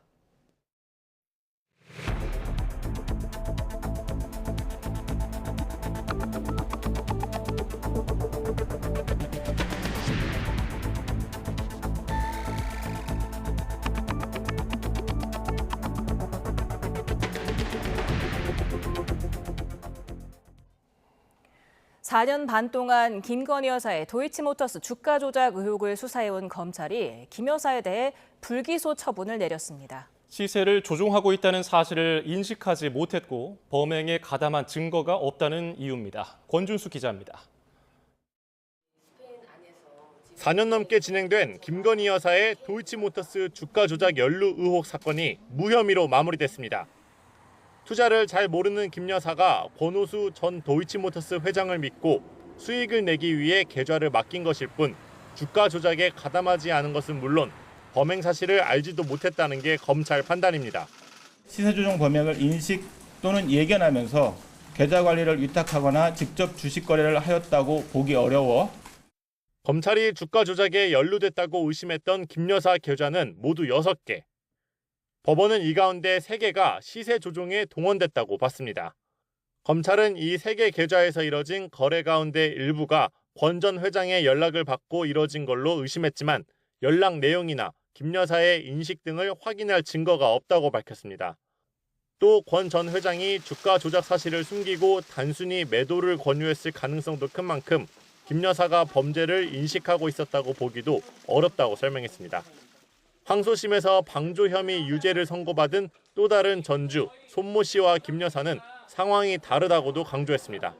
사 년 반 동안 김건희 여사의 도이치모터스 주가 조작 의혹을 수사해온 검찰이 김 여사에 대해 불기소 처분을 내렸습니다. 시세를 조종하고 있다는 사실을 인식하지 못했고 범행에 가담한 증거가 없다는 이유입니다. 권준수 기자입니다. 4년 넘게 진행된 김건희 여사의 도이치모터스 주가 조작 연루 의혹 사건이 무혐의로 마무리됐습니다. 투자를 잘 모르는 김 여사가 권오수 전 도이치모터스 회장을 믿고 수익을 내기 위해 계좌를 맡긴 것일 뿐 주가 조작에 가담하지 않은 것은 물론 범행 사실을 알지도 못했다는 게 검찰 판단입니다. 시세 조정 범행을 인식 또는 예견하면서 계좌 관리를 위탁하거나 직접 주식 거래를 하였다고 보기 어려워 검찰이 주가 조작에 연루됐다고 의심했던 김 여사 계좌는 모두 6개. 법원은 이 가운데 3개가 시세 조종에 동원됐다고 봤습니다. 검찰은 이 3개 계좌에서 이뤄진 거래 가운데 일부가 권 전 회장의 연락을 받고 이뤄진 걸로 의심했지만 연락 내용이나 김 여사의 인식 등을 확인할 증거가 없다고 밝혔습니다. 또 권 전 회장이 주가 조작 사실을 숨기고 단순히 매도를 권유했을 가능성도 큰 만큼 김 여사가 범죄를 인식하고 있었다고 보기도 어렵다고 설명했습니다. 항소심에서 방조 혐의 유죄를 선고받은 또 다른 전주 손모 씨와 김 여사는 상황이 다르다고도 강조했습니다.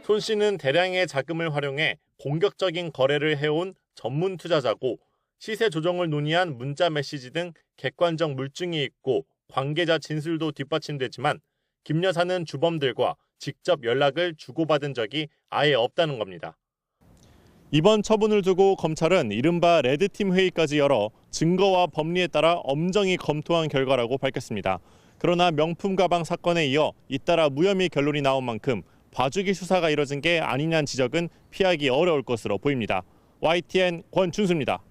손 씨는 대량의 자금을 활용해 공격적인 거래를 해온 전문 투자자고 시세 조정을 논의한 문자 메시지 등 객관적 물증이 있고 관계자 진술도 뒷받침되지만 김 여사는 주범들과 직접 연락을 주고받은 적이 아예 없다는 겁니다. 이번 처분을 두고 검찰은 이른바 레드팀 회의까지 열어 증거와 법리에 따라 엄정히 검토한 결과라고 밝혔습니다. 그러나 명품 가방 사건에 이어 잇따라 무혐의 결론이 나온 만큼 봐주기 수사가 이뤄진 게 아니냐는 지적은 피하기 어려울 것으로 보입니다. YTN 권준수입니다.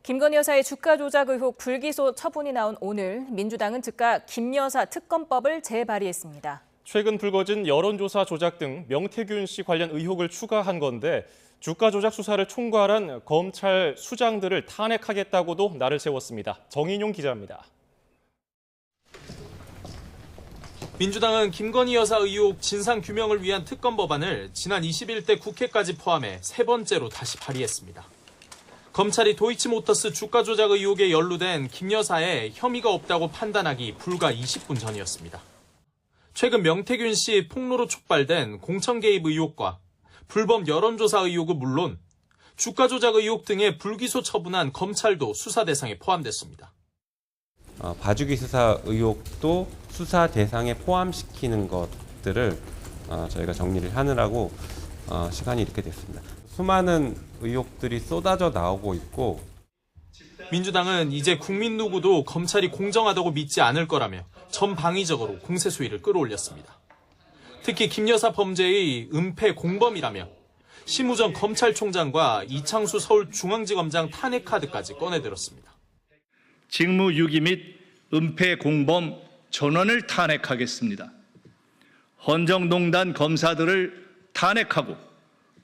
김건희 여사의 주가 조작 의혹 불기소 처분이 나온 오늘 민주당은 즉각 김 여사 특검법을 재발의했습니다. 최근 불거진 여론조사 조작 등 명태균 씨 관련 의혹을 추가한 건데 주가 조작 수사를 총괄한 검찰 수장들을 탄핵하겠다고도 날을 세웠습니다. 정인용 기자입니다. 민주당은 김건희 여사 의혹 진상규명을 위한 특검 법안을 지난 21대 국회까지 포함해 세 번째로 다시 발의했습니다. 검찰이 도이치모터스 주가 조작 의혹에 연루된 김 여사의 혐의가 없다고 판단하기 불과 20분 전이었습니다. 최근 명태균 씨 폭로로 촉발된 공천 개입 의혹과 불법 여론조사 의혹은 물론 주가 조작 의혹 등의 불기소 처분한 검찰도 수사 대상에 포함됐습니다. 봐주기 수사 의혹도 수사 대상에 포함시키는 것들을 저희가 정리를 하느라고 시간이 이렇게 됐습니다. 수많은 의혹들이 쏟아져 나오고 있고 민주당은 이제 국민 누구도 검찰이 공정하다고 믿지 않을 거라며 전방위적으로 공세 수위를 끌어올렸습니다. 특히 김 여사 범죄의 은폐 공범이라며 심우정 검찰총장과 이창수 서울중앙지검장 탄핵 카드까지 꺼내들었습니다. 직무유기 및 은폐 공범 전원을 탄핵하겠습니다. 헌정농단 검사들을 탄핵하고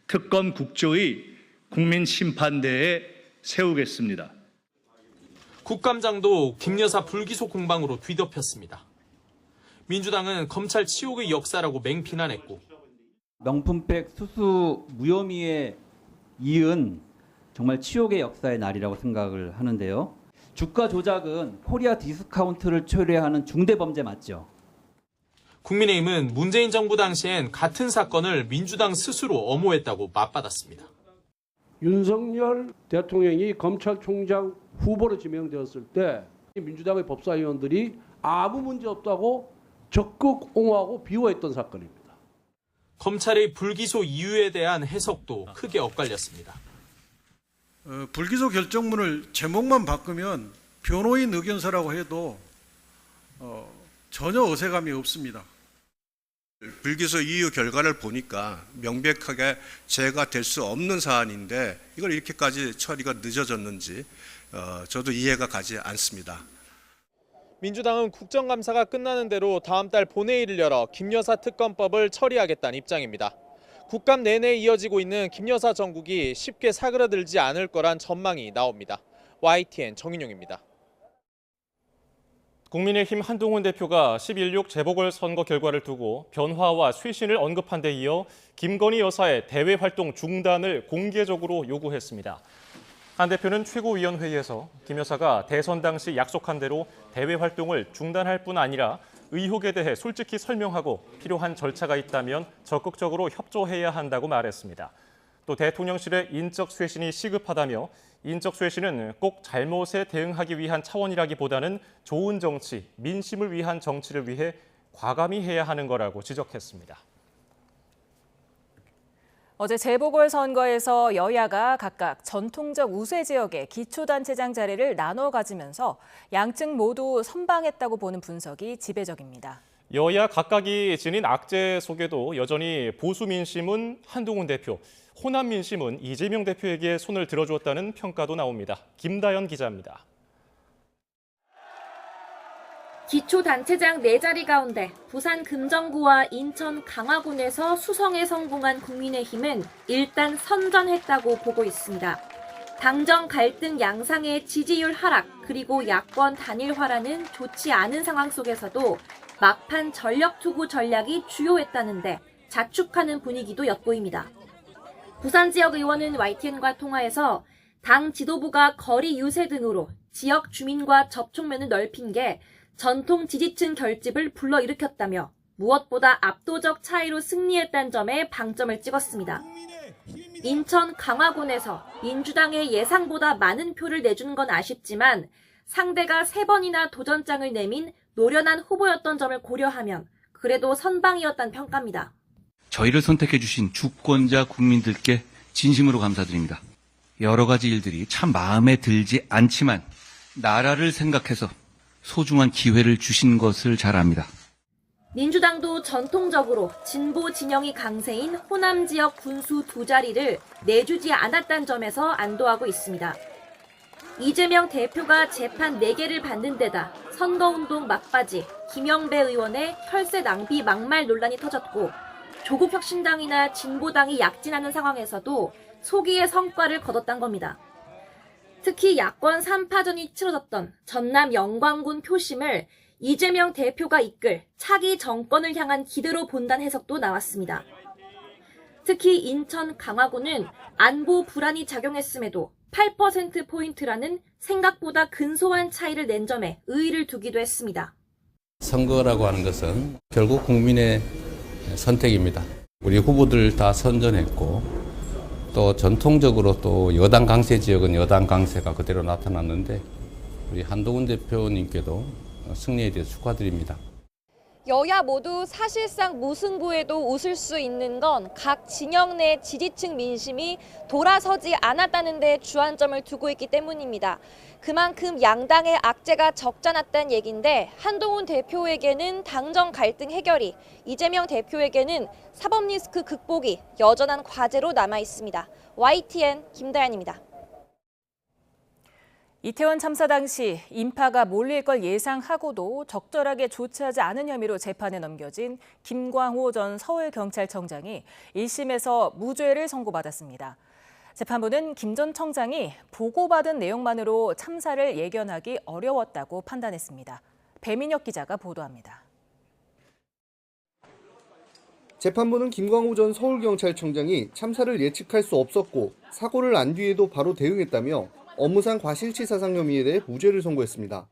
특검 국조의 국민심판대에 세우겠습니다. 국감장도 김 여사 불기소 공방으로 뒤덮였습니다. 민주당은 검찰 치욕의 역사라고 맹비난했고 명품백 수수 무혐의에 이은 정말 치욕의 역사의 날이라고 생각을 하는데요. 주가 조작은 코리아 디스카운트를 초래하는 중대범죄 맞죠? 국민의힘은 문재인 정부 당시엔 같은 사건을 민주당 스스로 엄호했다고 맞받았습니다. 윤석열 대통령이 검찰총장 후보로 지명되었을 때 민주당의 법사위원들이 아무 문제 없다고 적극 옹호하고 비호했던 사건입니다. 검찰의 불기소 이유에 대한 해석도 크게 엇갈렸습니다. 불기소 결정문을 제목만 바꾸면 변호인 의견서라고 해도 전혀 어색함이 없습니다. 불기소 이유 결과를 보니까 명백하게 죄가 될 수 없는 사안인데 이걸 이렇게까지 처리가 늦어졌는지 저도 이해가 가지 않습니다. 민주당은 국정감사가 끝나는 대로 다음 달 본회의를 열어 김 여사 특검법을 처리하겠다는 입장입니다. 국감 내내 이어지고 있는 김 여사 정국이 쉽게 사그라들지 않을 거란 전망이 나옵니다. YTN 정인용입니다. 국민의힘 한동훈 대표가 11.6 재보궐선거 결과를 두고 변화와 쇄신을 언급한 데 이어 김건희 여사의 대외 활동 중단을 공개적으로 요구했습니다. 한 대표는 최고위원회의에서 김 여사가 대선 당시 약속한 대로 대외 활동을 중단할 뿐 아니라 의혹에 대해 솔직히 설명하고 필요한 절차가 있다면 적극적으로 협조해야 한다고 말했습니다. 또 대통령실의 인적 쇄신이 시급하다며 인적 쇄신은 꼭 잘못에 대응하기 위한 차원이라기보다는 좋은 정치, 민심을 위한 정치를 위해 과감히 해야 하는 거라고 지적했습니다. 어제 재보궐선거에서 여야가 각각 전통적 우세 지역의 기초단체장 자리를 나눠 가지면서 양측 모두 선방했다고 보는 분석이 지배적입니다. 여야 각각이 지닌 악재 속에도 여전히 보수 민심은 한동훈 대표, 호남 민심은 이재명 대표에게 손을 들어주었다는 평가도 나옵니다. 김다연 기자입니다. 기초단체장 4자리 가운데 부산 금정구와 인천 강화군에서 수성에 성공한 국민의힘은 일단 선전했다고 보고 있습니다. 당정 갈등 양상의 지지율 하락 그리고 야권 단일화라는 좋지 않은 상황 속에서도 막판 전력 투구 전략이 주요했다는데 자축하는 분위기도 엿보입니다. 부산 지역 의원은 YTN과 통화에서 당 지도부가 거리 유세 등으로 지역 주민과 접촉면을 넓힌 게 전통 지지층 결집을 불러일으켰다며 무엇보다 압도적 차이로 승리했다는 점에 방점을 찍었습니다. 인천 강화군에서 민주당의 예상보다 많은 표를 내준 건 아쉽지만 상대가 3번이나 도전장을 내민 노련한 후보였던 점을 고려하면 그래도 선방이었다는 평가입니다. 저희를 선택해 주신 주권자 국민들께 진심으로 감사드립니다. 여러 가지 일들이 참 마음에 들지 않지만 나라를 생각해서 소중한 기회를 주신 것을 잘 압니다. 민주당도 전통적으로 진보 진영이 강세인 호남 지역 군수 2자리를 내주지 않았다는 점에서 안도하고 있습니다. 이재명 대표가 재판 4개를 받는 데다 선거운동 막바지 김영배 의원의 혈세 낭비 막말 논란이 터졌고 조국혁신당이나 진보당이 약진하는 상황에서도 소기의 성과를 거뒀단 겁니다. 특히 야권 3파전이 치러졌던 전남 영광군 표심을 이재명 대표가 이끌 차기 정권을 향한 기대로 본다는 해석도 나왔습니다. 특히 인천 강화군은 안보 불안이 작용했음에도 8%포인트라는 생각보다 근소한 차이를 낸 점에 의의를 두기도 했습니다. 선거라고 하는 것은 결국 국민의 선택입니다. 우리 후보들 다 선전했고 또 전통적으로 또 여당 강세 지역은 여당 강세가 그대로 나타났는데 우리 한동훈 대표님께도 승리에 대해서 축하드립니다. 여야 모두 사실상 무승부에도 웃을 수 있는 건 각 진영 내 지지층 민심이 돌아서지 않았다는 데 주안점을 두고 있기 때문입니다. 그만큼 양당의 악재가 적잖았다는 얘기인데 한동훈 대표에게는 당정 갈등 해결이, 이재명 대표에게는 사법 리스크 극복이 여전한 과제로 남아 있습니다. YTN 김다연입니다. 이태원 참사 당시 인파가 몰릴 걸 예상하고도 적절하게 조치하지 않은 혐의로 재판에 넘겨진 김광호 전 서울경찰청장이 1심에서 무죄를 선고받았습니다. 재판부는 김 전 청장이 보고받은 내용만으로 참사를 예견하기 어려웠다고 판단했습니다. 배민혁 기자가 보도합니다. 재판부는 김광호 전 서울경찰청장이 참사를 예측할 수 없었고 사고를 안 뒤에도 바로 대응했다며 업무상 과실치사상 혐의에 대해 무죄를 선고했습니다.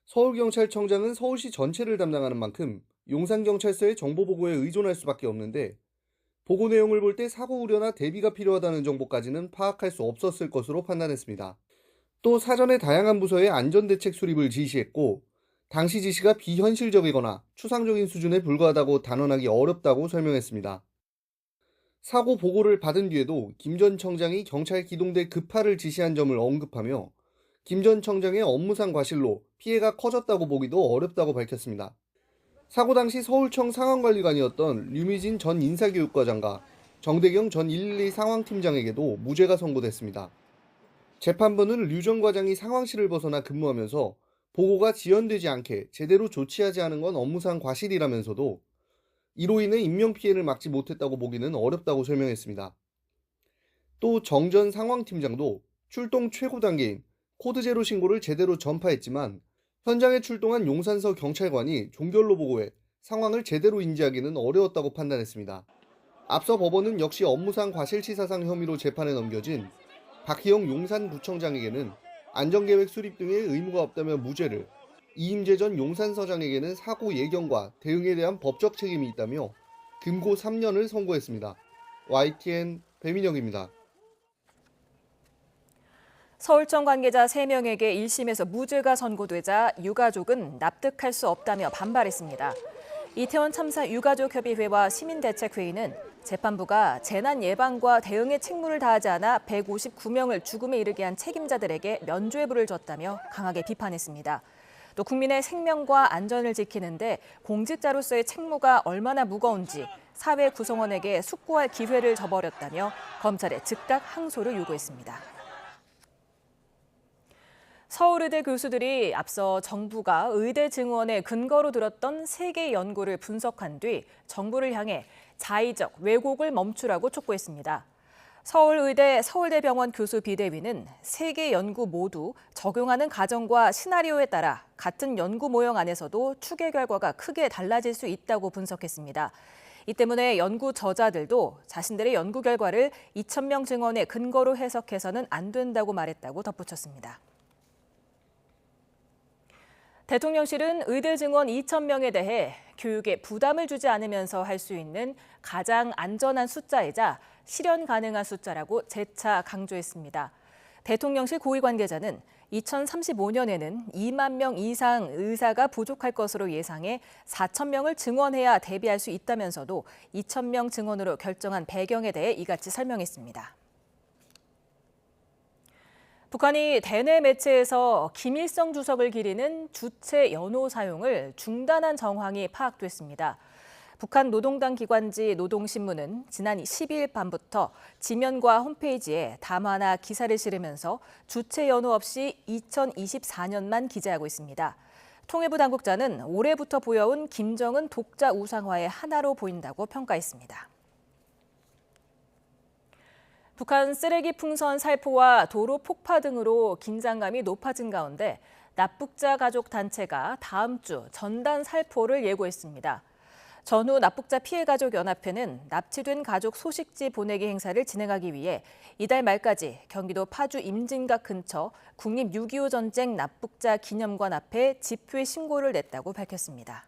서울경찰청장은 서울시 전체를 담당하는 만큼 용산경찰서의 정보보고에 의존할 수밖에 없는데 보고 내용을 볼 때 사고 우려나 대비가 필요하다는 정보까지는 파악할 수 없었을 것으로 판단했습니다. 또 사전에 다양한 부서의 안전대책 수립을 지시했고 당시 지시가 비현실적이거나 추상적인 수준에 불과하다고 단언하기 어렵다고 설명했습니다. 사고 보고를 받은 뒤에도 김 전 청장이 경찰 기동대 급파를 지시한 점을 언급하며 김 전 청장의 업무상 과실로 피해가 커졌다고 보기도 어렵다고 밝혔습니다. 사고 당시 서울청 상황관리관이었던 류미진 전 인사교육과장과 정대경 전 112 상황팀장에게도 무죄가 선고됐습니다. 재판부는 류 전 과장이 상황실을 벗어나 근무하면서 보고가 지연되지 않게 제대로 조치하지 않은 건 업무상 과실이라면서도 이로 인해 인명피해를 막지 못했다고 보기는 어렵다고 설명했습니다. 또 정 전 상황팀장도 출동 최고 단계인 코드제로 신고를 제대로 전파했지만 현장에 출동한 용산서 경찰관이 종결로 보고해 상황을 제대로 인지하기는 어려웠다고 판단했습니다. 앞서 법원은 역시 업무상 과실치사상 혐의로 재판에 넘겨진 박희영 용산구청장에게는 안전계획 수립 등의 의무가 없다며 무죄를, 이임재 전 용산서장에게는 사고 예견과 대응에 대한 법적 책임이 있다며 금고 3년을 선고했습니다. YTN 배민혁입니다. 서울청 관계자 3명에게 1심에서 무죄가 선고되자 유가족은 납득할 수 없다며 반발했습니다. 이태원 참사 유가족협의회와 시민대책회의는 재판부가 재난 예방과 대응에 책무를 다하지 않아 159명을 죽음에 이르게 한 책임자들에게 면죄부를 줬다며 강하게 비판했습니다. 또 국민의 생명과 안전을 지키는데 공직자로서의 책무가 얼마나 무거운지 사회 구성원에게 숙고할 기회를 저버렸다며 검찰에 즉각 항소를 요구했습니다. 서울의대 교수들이 앞서 정부가 의대 증원의 근거로 들었던 3개 연구를 분석한 뒤 정부를 향해 자의적 왜곡을 멈추라고 촉구했습니다. 서울의대 서울대병원 교수 비대위는 3개 연구 모두 적용하는 가정과 시나리오에 따라 같은 연구 모형 안에서도 추계 결과가 크게 달라질 수 있다고 분석했습니다. 이 때문에 연구 저자들도 자신들의 연구 결과를 2,000명 증원의 근거로 해석해서는 안 된다고 말했다고 덧붙였습니다. 대통령실은 의대 증원 2,000명에 대해 교육에 부담을 주지 않으면서 할 수 있는 가장 안전한 숫자이자 실현 가능한 숫자라고 재차 강조했습니다. 대통령실 고위 관계자는 2035년에는 2만 명 이상 의사가 부족할 것으로 예상해 4,000명을 증원해야 대비할 수 있다면서도 2,000명 증원으로 결정한 배경에 대해 이같이 설명했습니다. 북한이 대내 매체에서 김일성 주석을 기리는 주체 연호 사용을 중단한 정황이 파악됐습니다. 북한 노동당 기관지 노동신문은 지난 12일 밤부터 지면과 홈페이지에 담화나 기사를 실으면서 주체 연호 없이 2024년만 기재하고 있습니다. 통일부 당국자는 올해부터 보여온 김정은 독자 우상화의 하나로 보인다고 평가했습니다. 북한 쓰레기 풍선 살포와 도로 폭파 등으로 긴장감이 높아진 가운데 납북자 가족 단체가 다음 주 전단 살포를 예고했습니다. 전후 납북자 피해가족연합회는 납치된 가족 소식지 보내기 행사를 진행하기 위해 이달 말까지 경기도 파주 임진각 근처 국립 6.25 전쟁 납북자 기념관 앞에 집회 신고를 냈다고 밝혔습니다.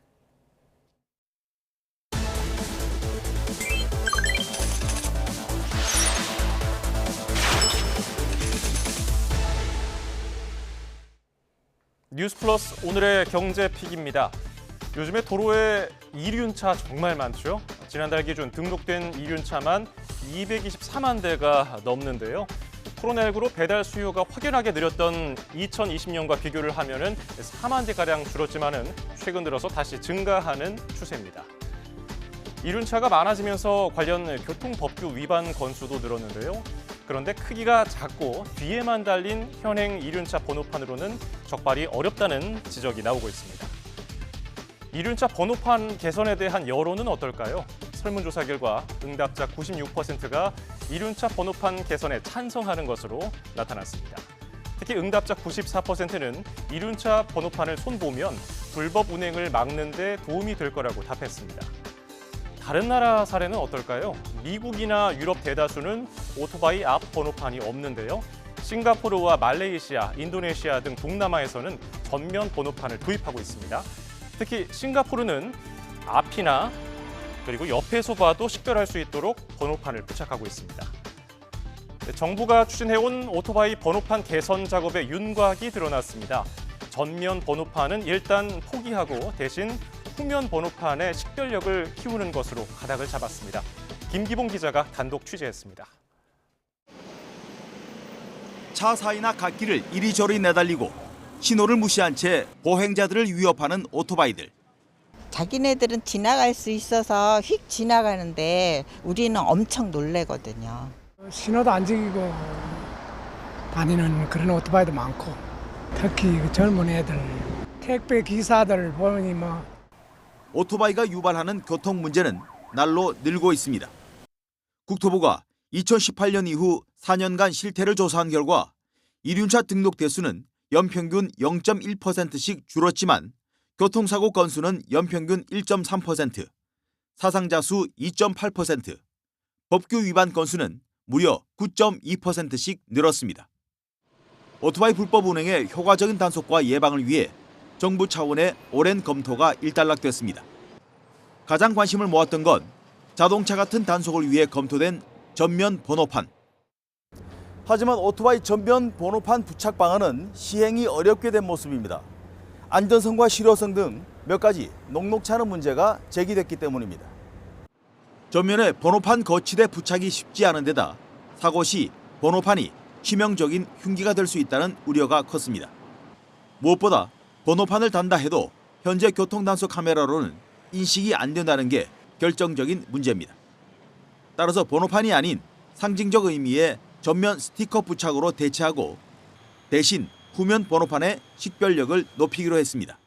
뉴스플러스 오늘의 경제 픽입니다. 요즘에 도로에 이륜차 정말 많죠. 지난달 기준 등록된 이륜차만 224만 대가 넘는데요. 코로나19로 배달 수요가 확연하게 느렸던 2020년과 비교를 하면은 4만 대가량 줄었지만은 최근 들어서 다시 증가하는 추세입니다. 이륜차가 많아지면서 관련 교통법규 위반 건수도 늘었는데요. 그런데 크기가 작고 뒤에만 달린 현행 이륜차 번호판으로는 적발이 어렵다는 지적이 나오고 있습니다. 이륜차 번호판 개선에 대한 여론은 어떨까요? 설문조사 결과 응답자 96%가 이륜차 번호판 개선에 찬성하는 것으로 나타났습니다. 특히 응답자 94%는 이륜차 번호판을 손보면 불법 운행을 막는 데 도움이 될 거라고 답했습니다. 다른 나라 사례는 어떨까요? 미국이나 유럽 대다수는 오토바이 앞 번호판이 없는데요. 싱가포르와 말레이시아, 인도네시아 등 동남아에서는 전면 번호판을 도입하고 있습니다. 특히 싱가포르는 앞이나 그리고 옆에서 봐도 식별할 수 있도록 번호판을 부착하고 있습니다. 정부가 추진해온 오토바이 번호판 개선 작업의 윤곽이 드러났습니다. 전면 번호판은 일단 포기하고 대신 후면 번호판의 식별력을 키우는 것으로 가닥을 잡았습니다. 김기봉 기자가 단독 취재했습니다. 차 사이나 갓길을 이리저리 내달리고 신호를 무시한 채 보행자들을 위협하는 오토바이들. 자기네들은 지나갈 수 있어서 휙 지나가는데 우리는 엄청 놀래거든요. 신호도 안 지키고 다니는 그런 오토바이도 많고 특히 젊은 애들, 택배 기사들 보니 오토바이가 유발하는 교통 문제는 날로 늘고 있습니다. 국토부가 2018년 이후 4년간 실태를 조사한 결과 이륜차 등록 대수는 연평균 0.1%씩 줄었지만 교통사고 건수는 연평균 1.3%, 사상자 수 2.8%, 법규 위반 건수는 무려 9.2%씩 늘었습니다. 오토바이 불법 운행의 효과적인 단속과 예방을 위해 정부 차원의 오랜 검토가 일단락됐습니다. 가장 관심을 모았던 건 자동차 같은 단속을 위해 검토된 전면 번호판. 하지만 오토바이 전면 번호판 부착 방안은 시행이 어렵게 된 모습입니다. 안전성과 실효성 등 몇 가지 녹록치 않은 문제가 제기됐기 때문입니다. 전면에 번호판 거치대 부착이 쉽지 않은 데다 사고 시 번호판이 치명적인 흉기가 될 수 있다는 우려가 컸습니다. 무엇보다 번호판을 단다 해도 현재 교통단속 카메라로는 인식이 안 된다는 게 결정적인 문제입니다. 따라서 번호판이 아닌 상징적 의미의 전면 스티커 부착으로 대체하고 대신 후면 번호판의 식별력을 높이기로 했습니다.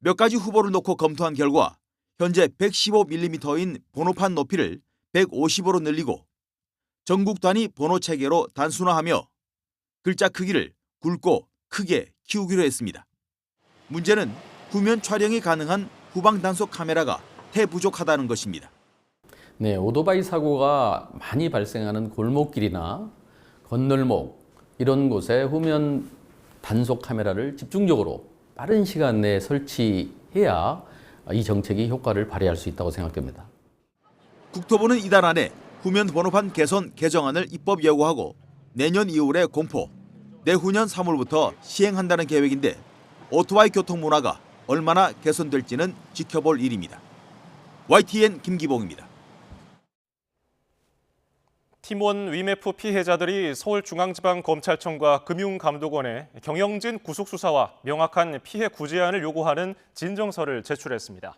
몇 가지 후보를 놓고 검토한 결과 현재 115mm인 번호판 높이를 150으로 늘리고 전국 단위 번호 체계로 단순화하며 글자 크기를 굵고 크게 키우기로 했습니다. 문제는 후면 촬영이 가능한 후방 단속 카메라가 태부족하다는 것입니다. 네, 오토바이 사고가 많이 발생하는 골목길이나 건널목 이런 곳에 후면 단속 카메라를 집중적으로 빠른 시간 내에 설치해야 이 정책이 효과를 발휘할 수 있다고 생각됩니다. 국토부는 이달 안에 후면 번호판 개선 개정안을 입법 예고하고 내년 2월에 공포, 내후년 3월부터 시행한다는 계획인데 오토바이 교통 문화가 얼마나 개선될지는 지켜볼 일입니다. YTN 김기봉입니다. 팀원 위메프 피해자들이 서울중앙지방검찰청과 금융감독원에 경영진 구속수사와 명확한 피해 구제안을 요구하는 진정서를 제출했습니다.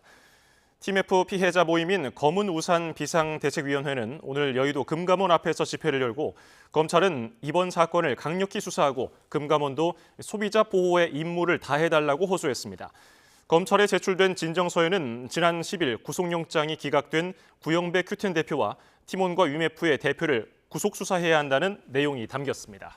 TMF 피해자 모임인 검은우산 비상대책위원회는 오늘 여의도 금감원 앞에서 집회를 열고 검찰은 이번 사건을 강력히 수사하고 금감원도 소비자 보호의 임무를 다해달라고 호소했습니다. 검찰에 제출된 진정서에는 지난 10일 구속영장이 기각된 구영배 큐텐 대표와 티몬과 위메프의 대표를 구속 수사해야 한다는 내용이 담겼습니다.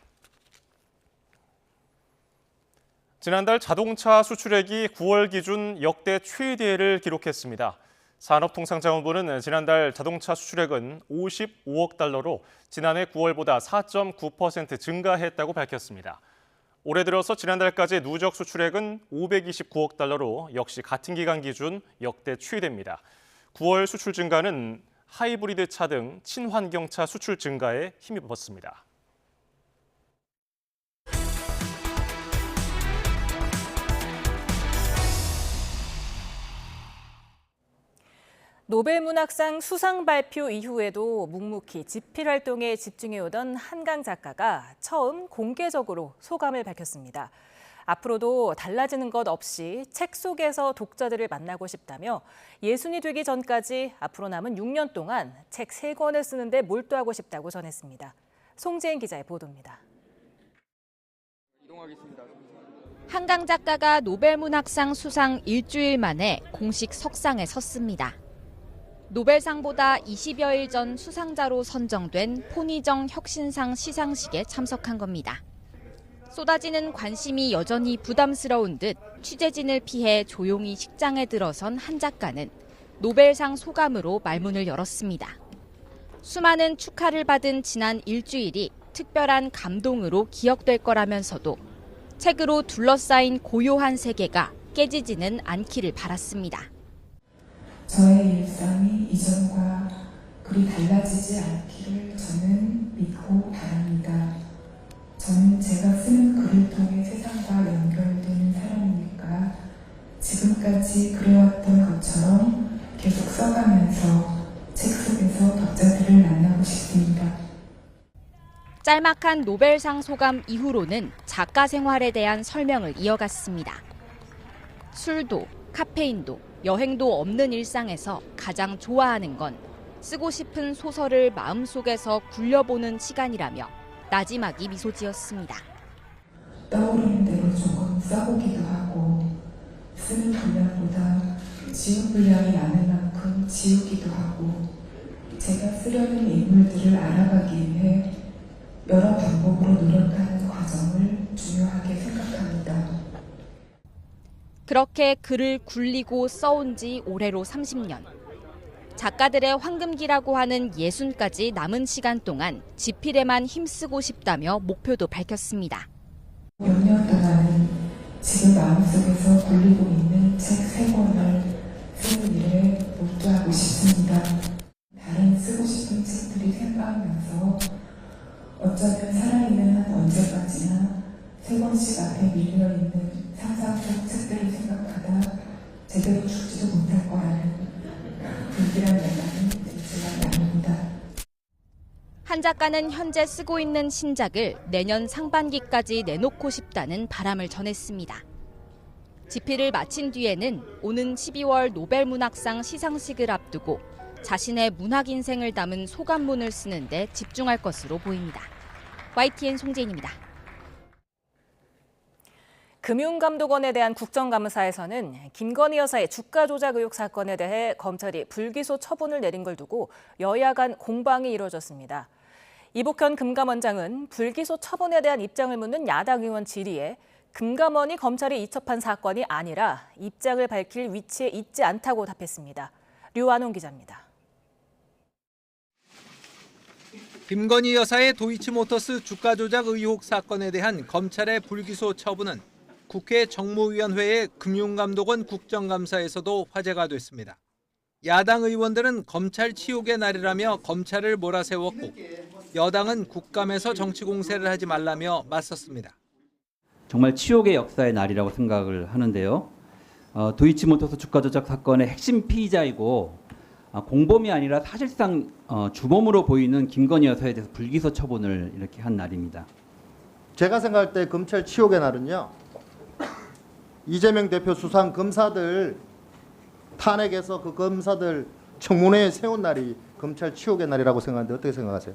지난달 자동차 수출액이 9월 기준 역대 최대를 기록했습니다. 산업통상자원부는 지난달 자동차 수출액은 55억 달러로 지난해 9월보다 4.9% 증가했다고 밝혔습니다. 올해 들어서 지난달까지 누적 수출액은 529억 달러로 역시 같은 기간 기준 역대 최대입니다. 9월 수출 증가는 하이브리드 차 등 친환경차 수출 증가에 힘입었습니다. 노벨문학상 수상 발표 이후에도 묵묵히 집필 활동에 집중해오던 한강 작가가 처음 공개적으로 소감을 밝혔습니다. 앞으로도 달라지는 것 없이 책 속에서 독자들을 만나고 싶다며 예순이 되기 전까지 앞으로 남은 6년 동안 책 3권을 쓰는데 몰두하고 싶다고 전했습니다. 송재인 기자의 보도입니다. 한강 작가가 노벨문학상 수상 일주일 만에 공식 석상에 섰습니다. 노벨상보다 20여일 전 수상자로 선정된 포니정 혁신상 시상식에 참석한 겁니다. 쏟아지는 관심이 여전히 부담스러운 듯 취재진을 피해 조용히 식장에 들어선 한 작가는 노벨상 소감으로 말문을 열었습니다. 수많은 축하를 받은 지난 일주일이 특별한 감동으로 기억될 거라면서도 책으로 둘러싸인 고요한 세계가 깨지지는 않기를 바랐습니다. 저의 일상이 이전과 그리 달라지지 않기를 저는 믿고 바랍니다. 저는 제가 쓰는 글을 통해 세상과 연결되는 사람이니까 지금까지 그래왔던 것처럼 계속 써가면서 책 속에서 독자들을 만나고 싶습니다. 짤막한 노벨상 소감 이후로는 작가 생활에 대한 설명을 이어갔습니다. 술도, 카페인도, 여행도 없는 일상에서 가장 좋아하는 건 쓰고 싶은 소설을 마음속에서 굴려보는 시간이라며 나지막이 미소 지었습니다. 떠오르는 대로 조금 써보기도 하고 쓰는 분량보다 지운 분량이 많은 만큼 지우기도 하고 제가 쓰려는 인물들을 알아가기 위해 여러 방법으로 노력하는 과정을 중요하게 생각합니다. 그렇게 글을 굴리고 써온 지 올해로 30년. 작가들의 황금기라고 하는 60까지 남은 시간 동안 집필에만 힘쓰고 싶다며 목표도 밝혔습니다. 몇 년 동안은 지금 마음속에서 굴리고 있는 책 3권을 쓰는 일에 몰두하고 싶습니다. 다른 쓰고 싶은 책들이 생각나면서 어쩌면 살아있는 한 언제까지나 3권씩 앞에 밀려있는 상상 속 책들을 생각하다 제대로 죽지도 못할 거라는 불길한 예감이 들지가 않습니다. 한 작가는 현재 쓰고 있는 신작을 내년 상반기까지 내놓고 싶다는 바람을 전했습니다. 집필을 마친 뒤에는 오는 12월 노벨문학상 시상식을 앞두고 자신의 문학 인생을 담은 소감문을 쓰는데 집중할 것으로 보입니다. YTN 송재인입니다. 금융감독원에 대한 국정감사에서는 김건희 여사의 주가 조작 의혹 사건에 대해 검찰이 불기소 처분을 내린 걸 두고 여야 간 공방이 이루어졌습니다. 이복현 금감원장은 불기소 처분에 대한 입장을 묻는 야당 의원 질의에 금감원이 검찰이 이첩한 사건이 아니라 입장을 밝힐 위치에 있지 않다고 답했습니다. 류완홍 기자입니다. 김건희 여사의 도이치모터스 주가 조작 의혹 사건에 대한 검찰의 불기소 처분은 국회 정무위원회의 금융감독원 국정감사에서도 화제가 됐습니다. 야당 의원들은 검찰 치욕의 날이라며 검찰을 몰아세웠고 여당은 국감에서 정치 공세를 하지 말라며 맞섰습니다. 정말 치욕의 역사의 날이라고 생각을 하는데요. 도이치모터스 주가 조작 사건의 핵심 피의자이고 공범이 아니라 사실상 주범으로 보이는 김건희 여사에 대해서 불기소 처분을 이렇게 한 날입니다. 제가 생각할 때 검찰 치욕의 날은요. 이재명 대표 수상 검사들 탄핵해서 그 검사들 청문회에 세운 날이 검찰 치욕의 날이라고 생각하는데 어떻게 생각하세요?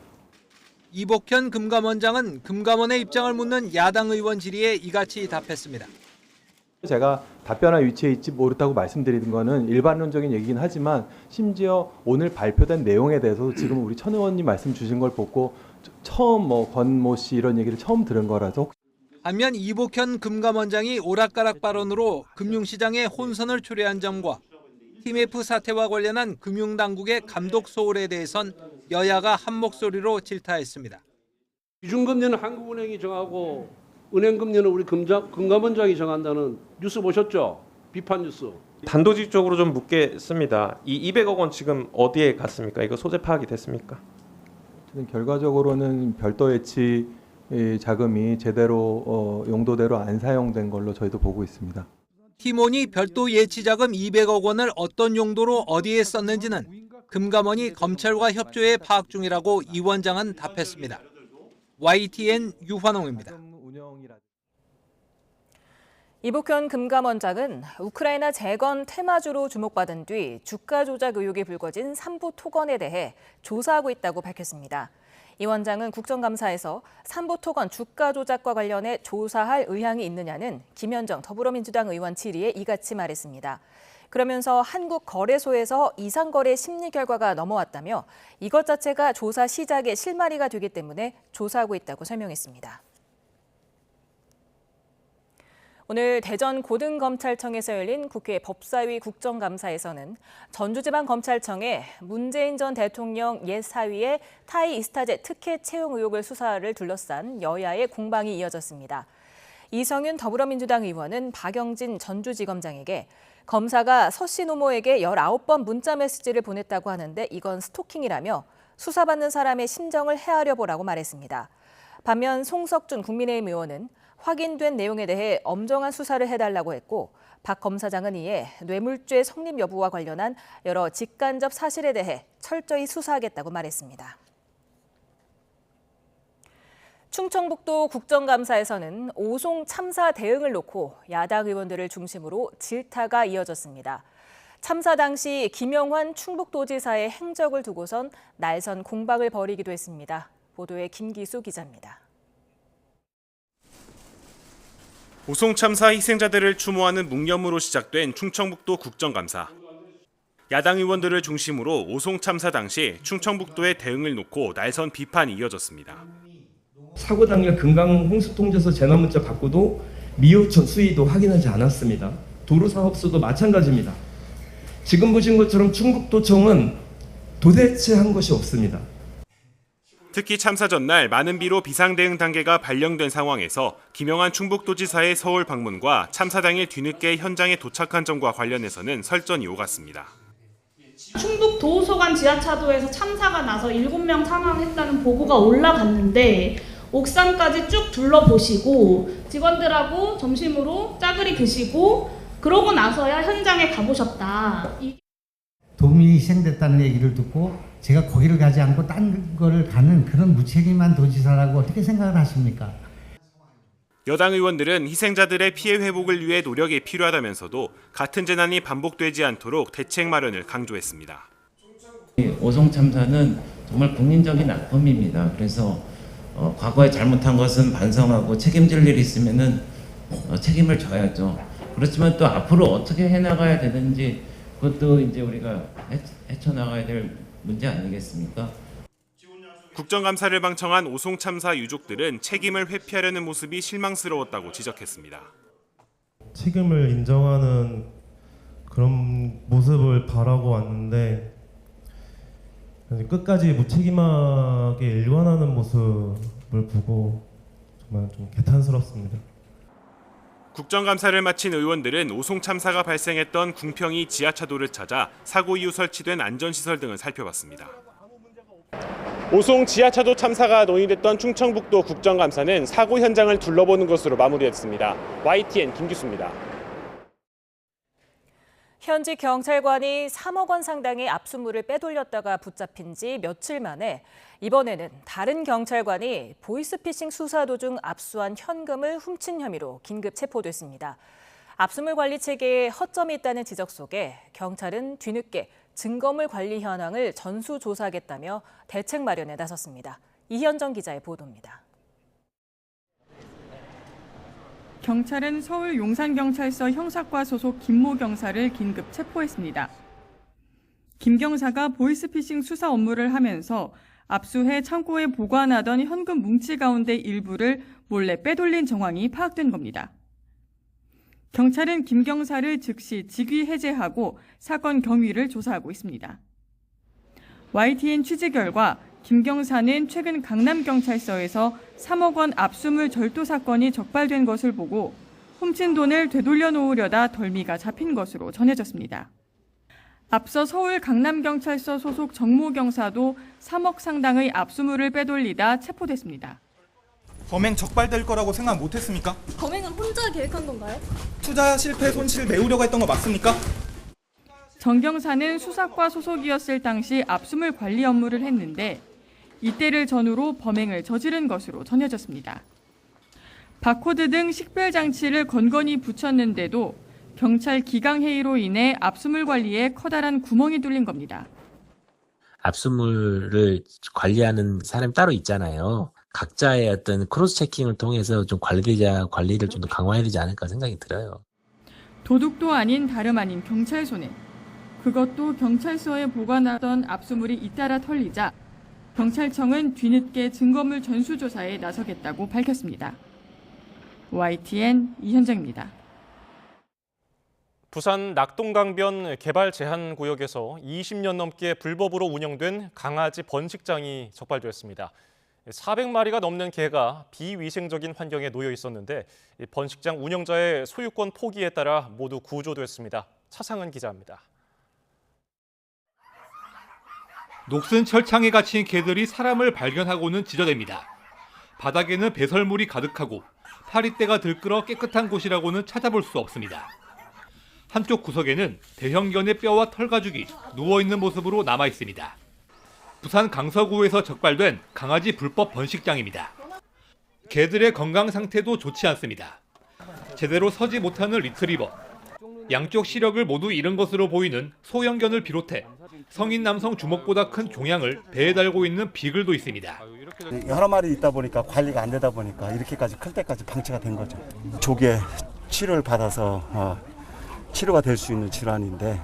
이복현 금감원장은 금감원의 입장을 묻는 야당 의원 질의에 이같이 답했습니다. 제가 답변할 위치에 있지 못하고 말씀드리는 거는 일반론적인 얘기긴 하지만 심지어 오늘 발표된 내용에 대해서도 지금 우리 천 의원님 말씀 주신 걸 보고 처음 권모 씨 이런 얘기를 처음 들은 거라서. 반면 이복현 금감원장이 오락가락 발언으로 금융시장에 혼선을 초래한 점과 TMF 사태와 관련한 금융당국의 감독 소홀에 대해선 여야가 한 목소리로 질타했습니다. 기준금리는 한국은행이 정하고 은행금리는 우리 금감원장이 정한다는 뉴스 보셨죠? 비판 뉴스. 단도직적으로 좀 묻겠습니다. 이 200억 원 지금 어디에 갔습니까? 이거 소재 파악이 됐습니까? 결과적으로는 별도 예치 자금이 제대로 용도대로 안 사용된 걸로 저희도 보고 있습니다. 티몬이 별도 예치자금 200억 원을 어떤 용도로 어디에 썼는지는 금감원이 검찰과 협조해 파악 중이라고 이 원장은 답했습니다. YTN 유환홍입니다. 이복현 금감원장은 우크라이나 재건 테마주로 주목받은 뒤 주가 조작 의혹이 불거진 삼부 토건에 대해 조사하고 있다고 밝혔습니다. 이 원장은 국정감사에서 삼부 토건 주가 조작과 관련해 조사할 의향이 있느냐는 김현정 더불어민주당 의원 질의에 이같이 말했습니다. 그러면서 한국거래소에서 이상거래 심리 결과가 넘어왔다며 이것 자체가 조사 시작의 실마리가 되기 때문에 조사하고 있다고 설명했습니다. 오늘 대전 고등검찰청에서 열린 국회 법사위 국정감사에서는 전주지방검찰청에 문재인 전 대통령 옛 사위의 타이 이스타제 특혜 채용 의혹을 수사를 둘러싼 여야의 공방이 이어졌습니다. 이성윤 더불어민주당 의원은 박영진 전주지검장에게 검사가 서 씨 노모에게 19번 문자 메시지를 보냈다고 하는데 이건 스토킹이라며 수사받는 사람의 심정을 헤아려 보라고 말했습니다. 반면 송석준 국민의힘 의원은 확인된 내용에 대해 엄정한 수사를 해달라고 했고 박 검사장은 이에 뇌물죄 성립 여부와 관련한 여러 직간접 사실에 대해 철저히 수사하겠다고 말했습니다. 충청북도 국정감사에서는 오송 참사 대응을 놓고 야당 의원들을 중심으로 질타가 이어졌습니다. 참사 당시 김영환 충북도지사의 행적을 두고선 날선 공방을 벌이기도 했습니다. 보도에 김기수 기자입니다. 오송 참사 희생자들을 추모하는 묵념으로 시작된 충청북도 국정감사. 야당 의원들을 중심으로 오송 참사 당시 충청북도의 대응을 놓고 날선 비판이 이어졌습니다. 사고 당일 금강 홍수통제소 재난문자 받고도 미호천 수위도 확인하지 않았습니다. 도로사업소도 마찬가지입니다. 지금 보신 것처럼 충북도청은 도대체 한 것이 없습니다. 특히 참사 전날 많은 비로 비상대응 단계가 발령된 상황에서 김영환 충북도지사의 서울 방문과 참사 당일 뒤늦게 현장에 도착한 점과 관련해서는 설전이 오갔습니다. 충북 도소간 지하차도에서 참사가 나서 7명 사망했다는 보고가 올라갔는데 옥상까지 쭉 둘러보시고 직원들하고 점심으로 짜글이 드시고 그러고 나서야 현장에 가보셨다. 도민이 희생됐다는 얘기를 듣고 제가 거기를 가지 않고 딴 거를 가는 그런 무책임한 도지사라고 어떻게 생각을 하십니까? 여당 의원들은 희생자들의 피해 회복을 위해 노력이 필요하다면서도 같은 재난이 반복되지 않도록 대책 마련을 강조했습니다. 오송 참사는 정말 국민적인 아픔입니다. 그래서 과거에 잘못한 것은 반성하고 책임질 일이 있으면은 책임을 져야죠. 그렇지만 또 앞으로 어떻게 해나가야 되는지 그것도 이제 우리가 헤쳐나가야 될 문제 아니겠습니까? 국정감사를 방청한 오송 참사 유족들은 책임을 회피하려는 모습이 실망스러웠다고 지적했습니다. 책임을 인정하는 그런 모습을 바라고 왔는데 끝까지 무책임하게 일관하는 모습을 보고 정말 좀 개탄스럽습니다. 국정감사를 마친 의원들은 오송 참사가 발생했던 궁평이 지하차도를 찾아 사고 이후 설치된 안전시설 등을 살펴봤습니다. 오송 지하차도 참사가 논의됐던 충청북도 국정감사는 사고 현장을 둘러보는 것으로 마무리했습니다. YTN 김기수입니다. 현직 경찰관이 3억 원 상당의 압수물을 빼돌렸다가 붙잡힌 지 며칠 만에 이번에는 다른 경찰관이 보이스피싱 수사 도중 압수한 현금을 훔친 혐의로 긴급 체포됐습니다. 압수물 관리 체계에 허점이 있다는 지적 속에 경찰은 뒤늦게 증거물 관리 현황을 전수조사하겠다며 대책 마련에 나섰습니다. 이현정 기자의 보도입니다. 경찰은 서울 용산경찰서 형사과 소속 김모 경사를 긴급 체포했습니다. 김 경사가 보이스피싱 수사 업무를 하면서 압수해 창고에 보관하던 현금 뭉치 가운데 일부를 몰래 빼돌린 정황이 파악된 겁니다. 경찰은 김 경사를 즉시 직위 해제하고 사건 경위를 조사하고 있습니다. YTN 취재 결과 김 경사는 최근 강남경찰서에서 3억 원 압수물 절도 사건이 적발된 것을 보고 훔친 돈을 되돌려 놓으려다 덜미가 잡힌 것으로 전해졌습니다. 앞서 서울 강남경찰서 소속 정모 경사도 3억 상당의 압수물을 빼돌리다 체포됐습니다. 범행 적발될 거라고 생각 못했습니까? 범행은 혼자 계획한 건가요? 투자 실패 손실 메우려고 했던 거 맞습니까? 정 경사는 수사과 소속이었을 당시 압수물 관리 업무를 했는데 이때를 전후로 범행을 저지른 것으로 전해졌습니다. 바코드 등 식별 장치를 건건히 붙였는데도 경찰 기강회의로 인해 압수물 관리에 커다란 구멍이 뚫린 겁니다. 압수물을 관리하는 사람이 따로 있잖아요. 각자의 어떤 크로스 체킹을 통해서 좀 관리를 좀 더 강화해야 되지 않을까 생각이 들어요. 도둑도 아닌 다름 아닌 경찰 손에 그것도 경찰서에 보관하던 압수물이 잇따라 털리자 경찰청은 뒤늦게 증거물 전수조사에 나서겠다고 밝혔습니다. YTN 이현정입니다. 부산 낙동강변 개발 제한 구역에서 20년 넘게 불법으로 운영된 강아지 번식장이 적발되었습니다. 400마리가 넘는 개가 비위생적인 환경에 놓여 있었는데 번식장 운영자의 소유권 포기에 따라 모두 구조됐습니다. 차상은 기자입니다. 녹슨 철창에 갇힌 개들이 사람을 발견하고는 지저댑니다. 바닥에는 배설물이 가득하고 파리떼가 들끓어 깨끗한 곳이라고는 찾아볼 수 없습니다. 한쪽 구석에는 대형견의 뼈와 털 가죽이 누워있는 모습으로 남아 있습니다. 부산 강서구에서 적발된 강아지 불법 번식장입니다. 개들의 건강 상태도 좋지 않습니다. 제대로 서지 못하는 리트리버, 양쪽 시력을 모두 잃은 것으로 보이는 소형견을 비롯해 성인 남성 주먹보다 큰 종양을 배에 달고 있는 비글도 있습니다. 여러 마리 있다 보니까 관리가 안 되다 보니까 이렇게까지 클 때까지 방치가 된 거죠. 조기에 치료를 받아서 치료가 될 수 있는 질환인데.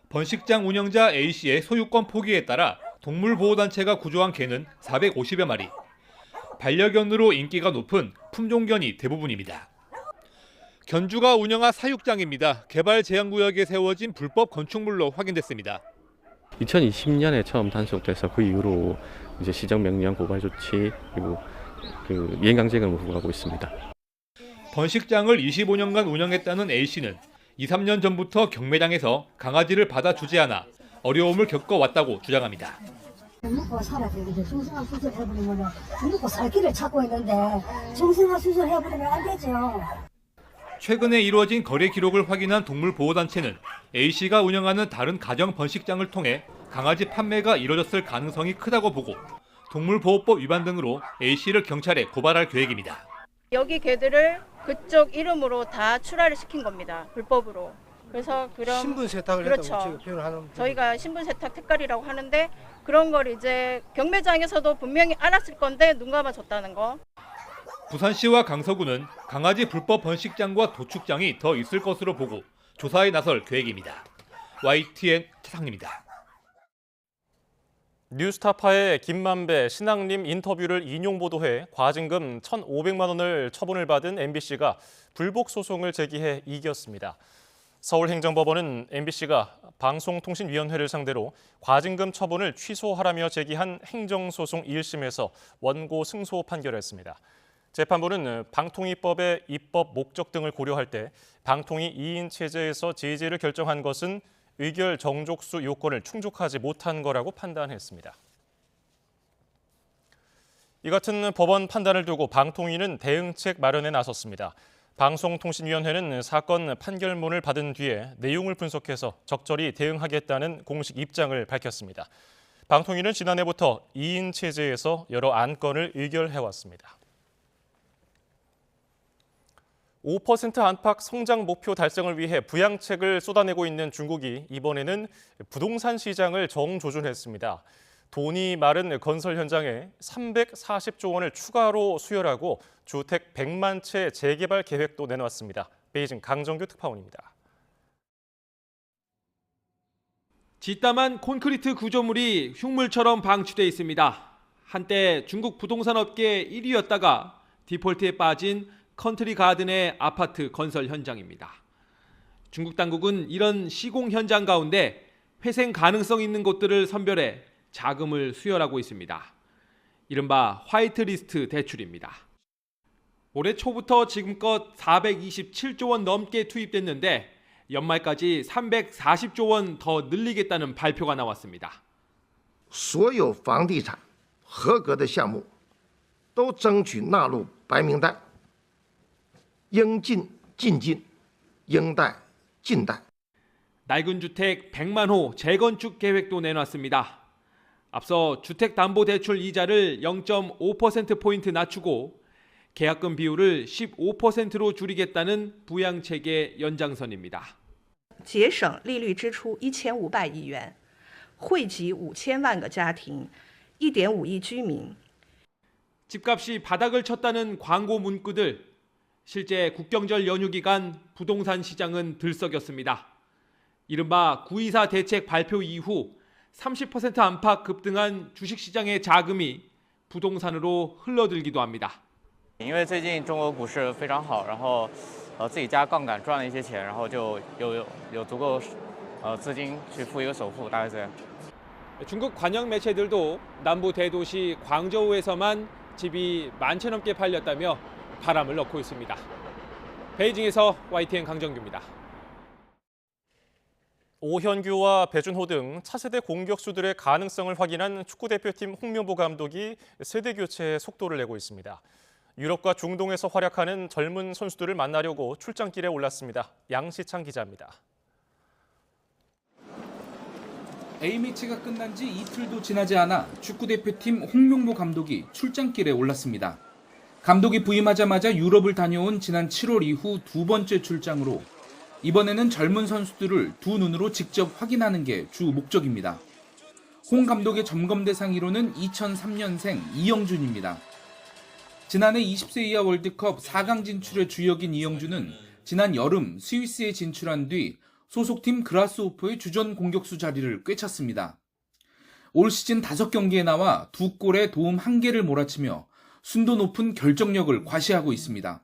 번식장 운영자 A씨의 소유권 포기에 따라 동물보호단체가 구조한 개는 450여 마리. 반려견으로 인기가 높은 품종견이 대부분입니다. 견주가 운영한 사육장입니다. 개발 제한구역에 세워진 불법 건축물로 확인됐습니다. 2020년에 처음 단속돼서 그 이후로 이제 시정 명령 고발 조치 그리고 이행 강제를 부과하고 있습니다. 번식장을 25년간 운영했다는 A씨는 2, 3년 전부터 경매장에서 강아지를 받아주지 않아 어려움을 겪어왔다고 주장합니다. 먹고 살아야 되는데 중성화 수술 해버리면 먹고 살 길을 찾고 있는데 중성화 수술 해버리면 안 되죠. 최근에 이루어진 거래 기록을 확인한 동물보호단체는 A씨가 운영하는 다른 가정 번식장을 통해 강아지 판매가 이뤄졌을 가능성이 크다고 보고 동물보호법 위반 등으로 A씨를 경찰에 고발할 계획입니다. 여기 개들을 그쪽 이름으로 다 출하를 시킨 겁니다. 불법으로. 그래서 그런 신분 세탁을 그렇죠. 했다고 표현을 하는 저희가 신분 세탁 특갈이라고 하는데 그런 걸 이제 경매장에서도 분명히 알았을 건데 눈 감아줬다는 거. 부산시와 강서구는 강아지 불법 번식장과 도축장이 더 있을 것으로 보고 조사에 나설 계획입니다. YTN 차상입니다. 뉴스타파의 김만배 신앙림 인터뷰를 인용 보도해 과징금 1,500만 원을 처분을 받은 MBC가 불복 소송을 제기해 이겼습니다. 서울행정법원은 MBC가 방송통신위원회를 상대로 과징금 처분을 취소하라며 제기한 행정소송 1심에서 원고 승소 판결했습니다. 재판부는 방통위법의 입법 목적 등을 고려할 때 방통위 2인 체제에서 제재를 결정한 것은 의결 정족수 요건을 충족하지 못한 거라고 판단했습니다. 이 같은 법원 판단을 두고 방통위는 대응책 마련에 나섰습니다. 방송통신위원회는 사건 판결문을 받은 뒤에 내용을 분석해서 적절히 대응하겠다는 공식 입장을 밝혔습니다. 방통위는 지난해부터 2인 체제에서 여러 안건을 의결해왔습니다. 5% 안팎 성장 목표 달성을 위해 부양책을 쏟아내고 있는 중국이 이번에는 부동산 시장을 정조준했습니다. 돈이 마른 건설 현장에 340조 원을 추가로 수혈하고 주택 100만 채 재개발 계획도 내놓았습니다. 베이징 강정규 특파원입니다. 뒷담한 콘크리트 구조물이 흉물처럼 방치돼 있습니다. 한때 중국 부동산 업계 1위였다가 디폴트에 빠진 컨트리 가든의 아파트 건설 현장입니다. 중국 당국은 이런 시공 현장 가운데 회생 가능성 있는 곳들을 선별해 자금을 수혈하고 있습니다. 이른바 화이트리스트 대출입니다. 올해 초부터 지금껏 427조 원 넘게 투입됐는데 연말까지 340조 원 더 늘리겠다는 발표가 나왔습니다. 所有房地产合格的项目都争取纳入白名单，应进尽进，应贷尽贷。 낡은 주택 100만 호 재건축 계획도 내놨습니다. 앞서 주택담보대출 이자를 0.5%포인트 낮추고 계약금 비율을 15%로 줄이겠다는 부양책의 연장선입니다. 节省利率支出1500亿元，惠及5000万个家庭，1.5亿居民。 집값이 바닥을 쳤다는 광고 문구들, 실제 국경절 연휴 기간 부동산 시장은 들썩였습니다. 이른바 9.24 대책 발표 이후 30% 안팎 급등한 주식시장의 자금이 부동산으로 흘러들기도 합니다. 因为最近中国股市非常好，然后自己加杠杆赚了一些钱，然后就有足够资金去付一个首付，大概这样。 중국 관영 매체들도 남부 대도시 광저우에서만 집이 10,000채 넘게 팔렸다며 바람을 넣고 있습니다. 베이징에서 YTN 강정규입니다. 오현규와 배준호 등 차세대 공격수들의 가능성을 확인한 축구대표팀 홍명보 감독이 세대 교체에 속도를 내고 있습니다. 유럽과 중동에서 활약하는 젊은 선수들을 만나려고 출장길에 올랐습니다. 양시창 기자입니다. A매치가 끝난 지 이틀도 지나지 않아 축구대표팀 홍명보 감독이 출장길에 올랐습니다. 감독이 부임하자마자 유럽을 다녀온 지난 7월 이후 두 번째 출장으로 이번에는 젊은 선수들을 두 눈으로 직접 확인하는 게 주 목적입니다. 홍 감독의 점검 대상 1호는 2003년생 이영준입니다. 지난해 20세 이하 월드컵 4강 진출의 주역인 이영준은 지난 여름 스위스에 진출한 뒤 소속팀 그라스호퍼의 주전 공격수 자리를 꿰찼습니다. 올 시즌 5경기에 나와 2골에 도움 1개를 몰아치며 순도 높은 결정력을 과시하고 있습니다.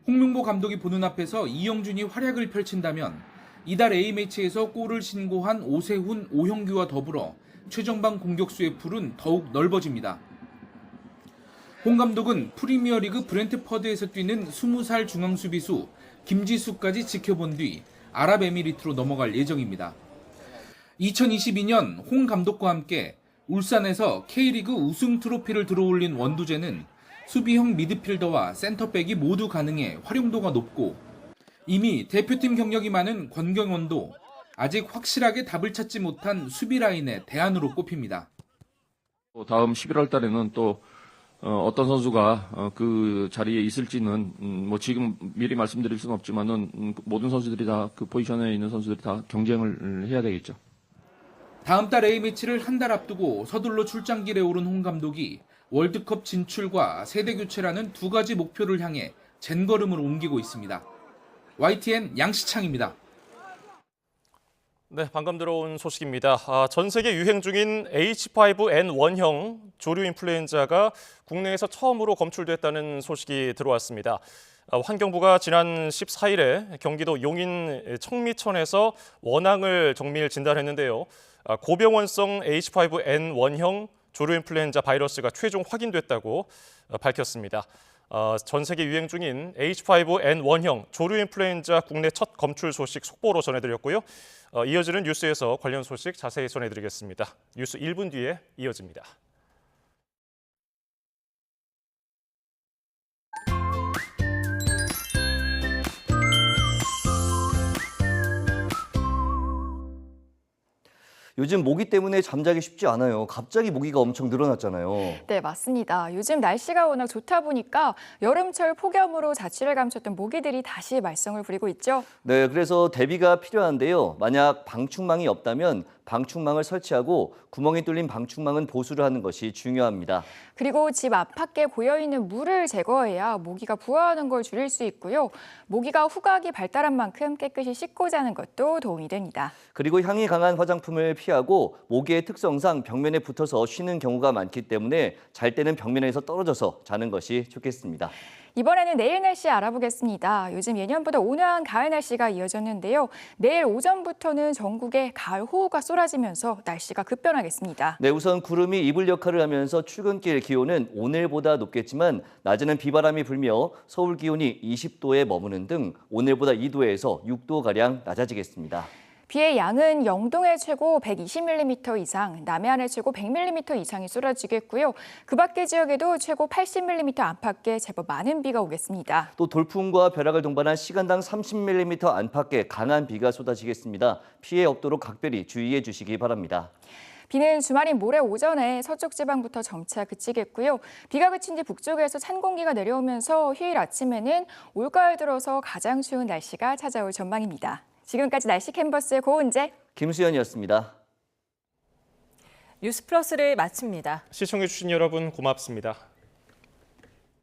홍명보 감독이 보는 앞에서 이영준이 활약을 펼친다면 이달 A매치에서 골을 신고한 오세훈, 오형규와 더불어 최정방 공격수의 풀은 더욱 넓어집니다. 홍 감독은 프리미어리그 브렌트퍼드에서 뛰는 20살 중앙수비수 김지수까지 지켜본 뒤 아랍에미리트로 넘어갈 예정입니다. 2022년 홍 감독과 함께 울산에서 K리그 우승 트로피를 들어올린 원두재는 수비형 미드필더와 센터백이 모두 가능해 활용도가 높고 이미 대표팀 경력이 많은 권경원도 아직 확실하게 답을 찾지 못한 수비 라인의 대안으로 꼽힙니다. 다음 11월 달에는 또 어떤 선수가 그 자리에 있을지는 뭐 지금 미리 말씀드릴 수는 없지만은 모든 선수들이 다 그 포지션에 있는 선수들이 다 경쟁을 해야 되겠죠. 다음 달 A매치를 한 달 앞두고 서둘러 출장길에 오른 홍 감독이 월드컵 진출과 세대 교체라는 두 가지 목표를 향해 젠걸음을 옮기고 있습니다. YTN 양시창입니다. 네, 방금 들어온 소식입니다. 전 세계 유행 중인 H5N1형 조류 인플루엔자가 국내에서 처음으로 검출됐다는 소식이 들어왔습니다. 환경부가 지난 14일에 경기도 용인 청미천에서 원앙을 정밀 진단했는데요. 고병원성 H5N1형 조류 인플루엔자 바이러스가 최종 확인됐다고 밝혔습니다. 전 세계 유행 중인 H5N1형 조류 인플루엔자 국내 첫 검출 소식 속보로 전해드렸고요. 이어지는 뉴스에서 관련 소식 자세히 전해드리겠습니다. 뉴스 1분 뒤에 이어집니다. 요즘 모기 때문에 잠자기 쉽지 않아요. 갑자기 모기가 엄청 늘어났잖아요. 네, 맞습니다. 요즘 날씨가 워낙 좋다 보니까 여름철 폭염으로 자취를 감췄던 모기들이 다시 말썽을 부리고 있죠. 네, 그래서 대비가 필요한데요. 만약 방충망이 없다면 방충망을 설치하고 구멍이 뚫린 방충망은 보수를 하는 것이 중요합니다. 그리고 집 앞밖에 고여있는 물을 제거해야 모기가 부화하는 걸 줄일 수 있고요. 모기가 후각이 발달한 만큼 깨끗이 씻고 자는 것도 도움이 됩니다. 그리고 향이 강한 화장품을 피하고 모기의 특성상 벽면에 붙어서 쉬는 경우가 많기 때문에 잘 때는 벽면에서 떨어져서 자는 것이 좋겠습니다. 이번에는 내일 날씨 알아보겠습니다. 요즘 예년보다 온화한 가을 날씨가 이어졌는데요. 내일 오전부터는 전국에 가을 호우가 쏟아지면서 날씨가 급변하겠습니다. 네, 우선 구름이 이불 역할을 하면서 출근길 기온은 오늘보다 높겠지만 낮에는 비바람이 불며 서울 기온이 20도에 머무는 등 오늘보다 2도에서 6도가량 낮아지겠습니다. 비의 양은 영동에 최고 120mm 이상, 남해안에 최고 100mm 이상이 쏟아지겠고요. 그 밖의 지역에도 최고 80mm 안팎의 제법 많은 비가 오겠습니다. 또 돌풍과 벼락을 동반한 시간당 30mm 안팎의 강한 비가 쏟아지겠습니다. 피해 없도록 각별히 주의해 주시기 바랍니다. 비는 주말인 모레 오전에 서쪽 지방부터 점차 그치겠고요. 비가 그친 뒤 북쪽에서 찬 공기가 내려오면서 휴일 아침에는 올가을 들어서 가장 추운 날씨가 찾아올 전망입니다. 지금까지 날씨 캔버스의 고은재, 김수현이었습니다. 뉴스플러스를 마칩니다. 시청해주신 여러분 고맙습니다.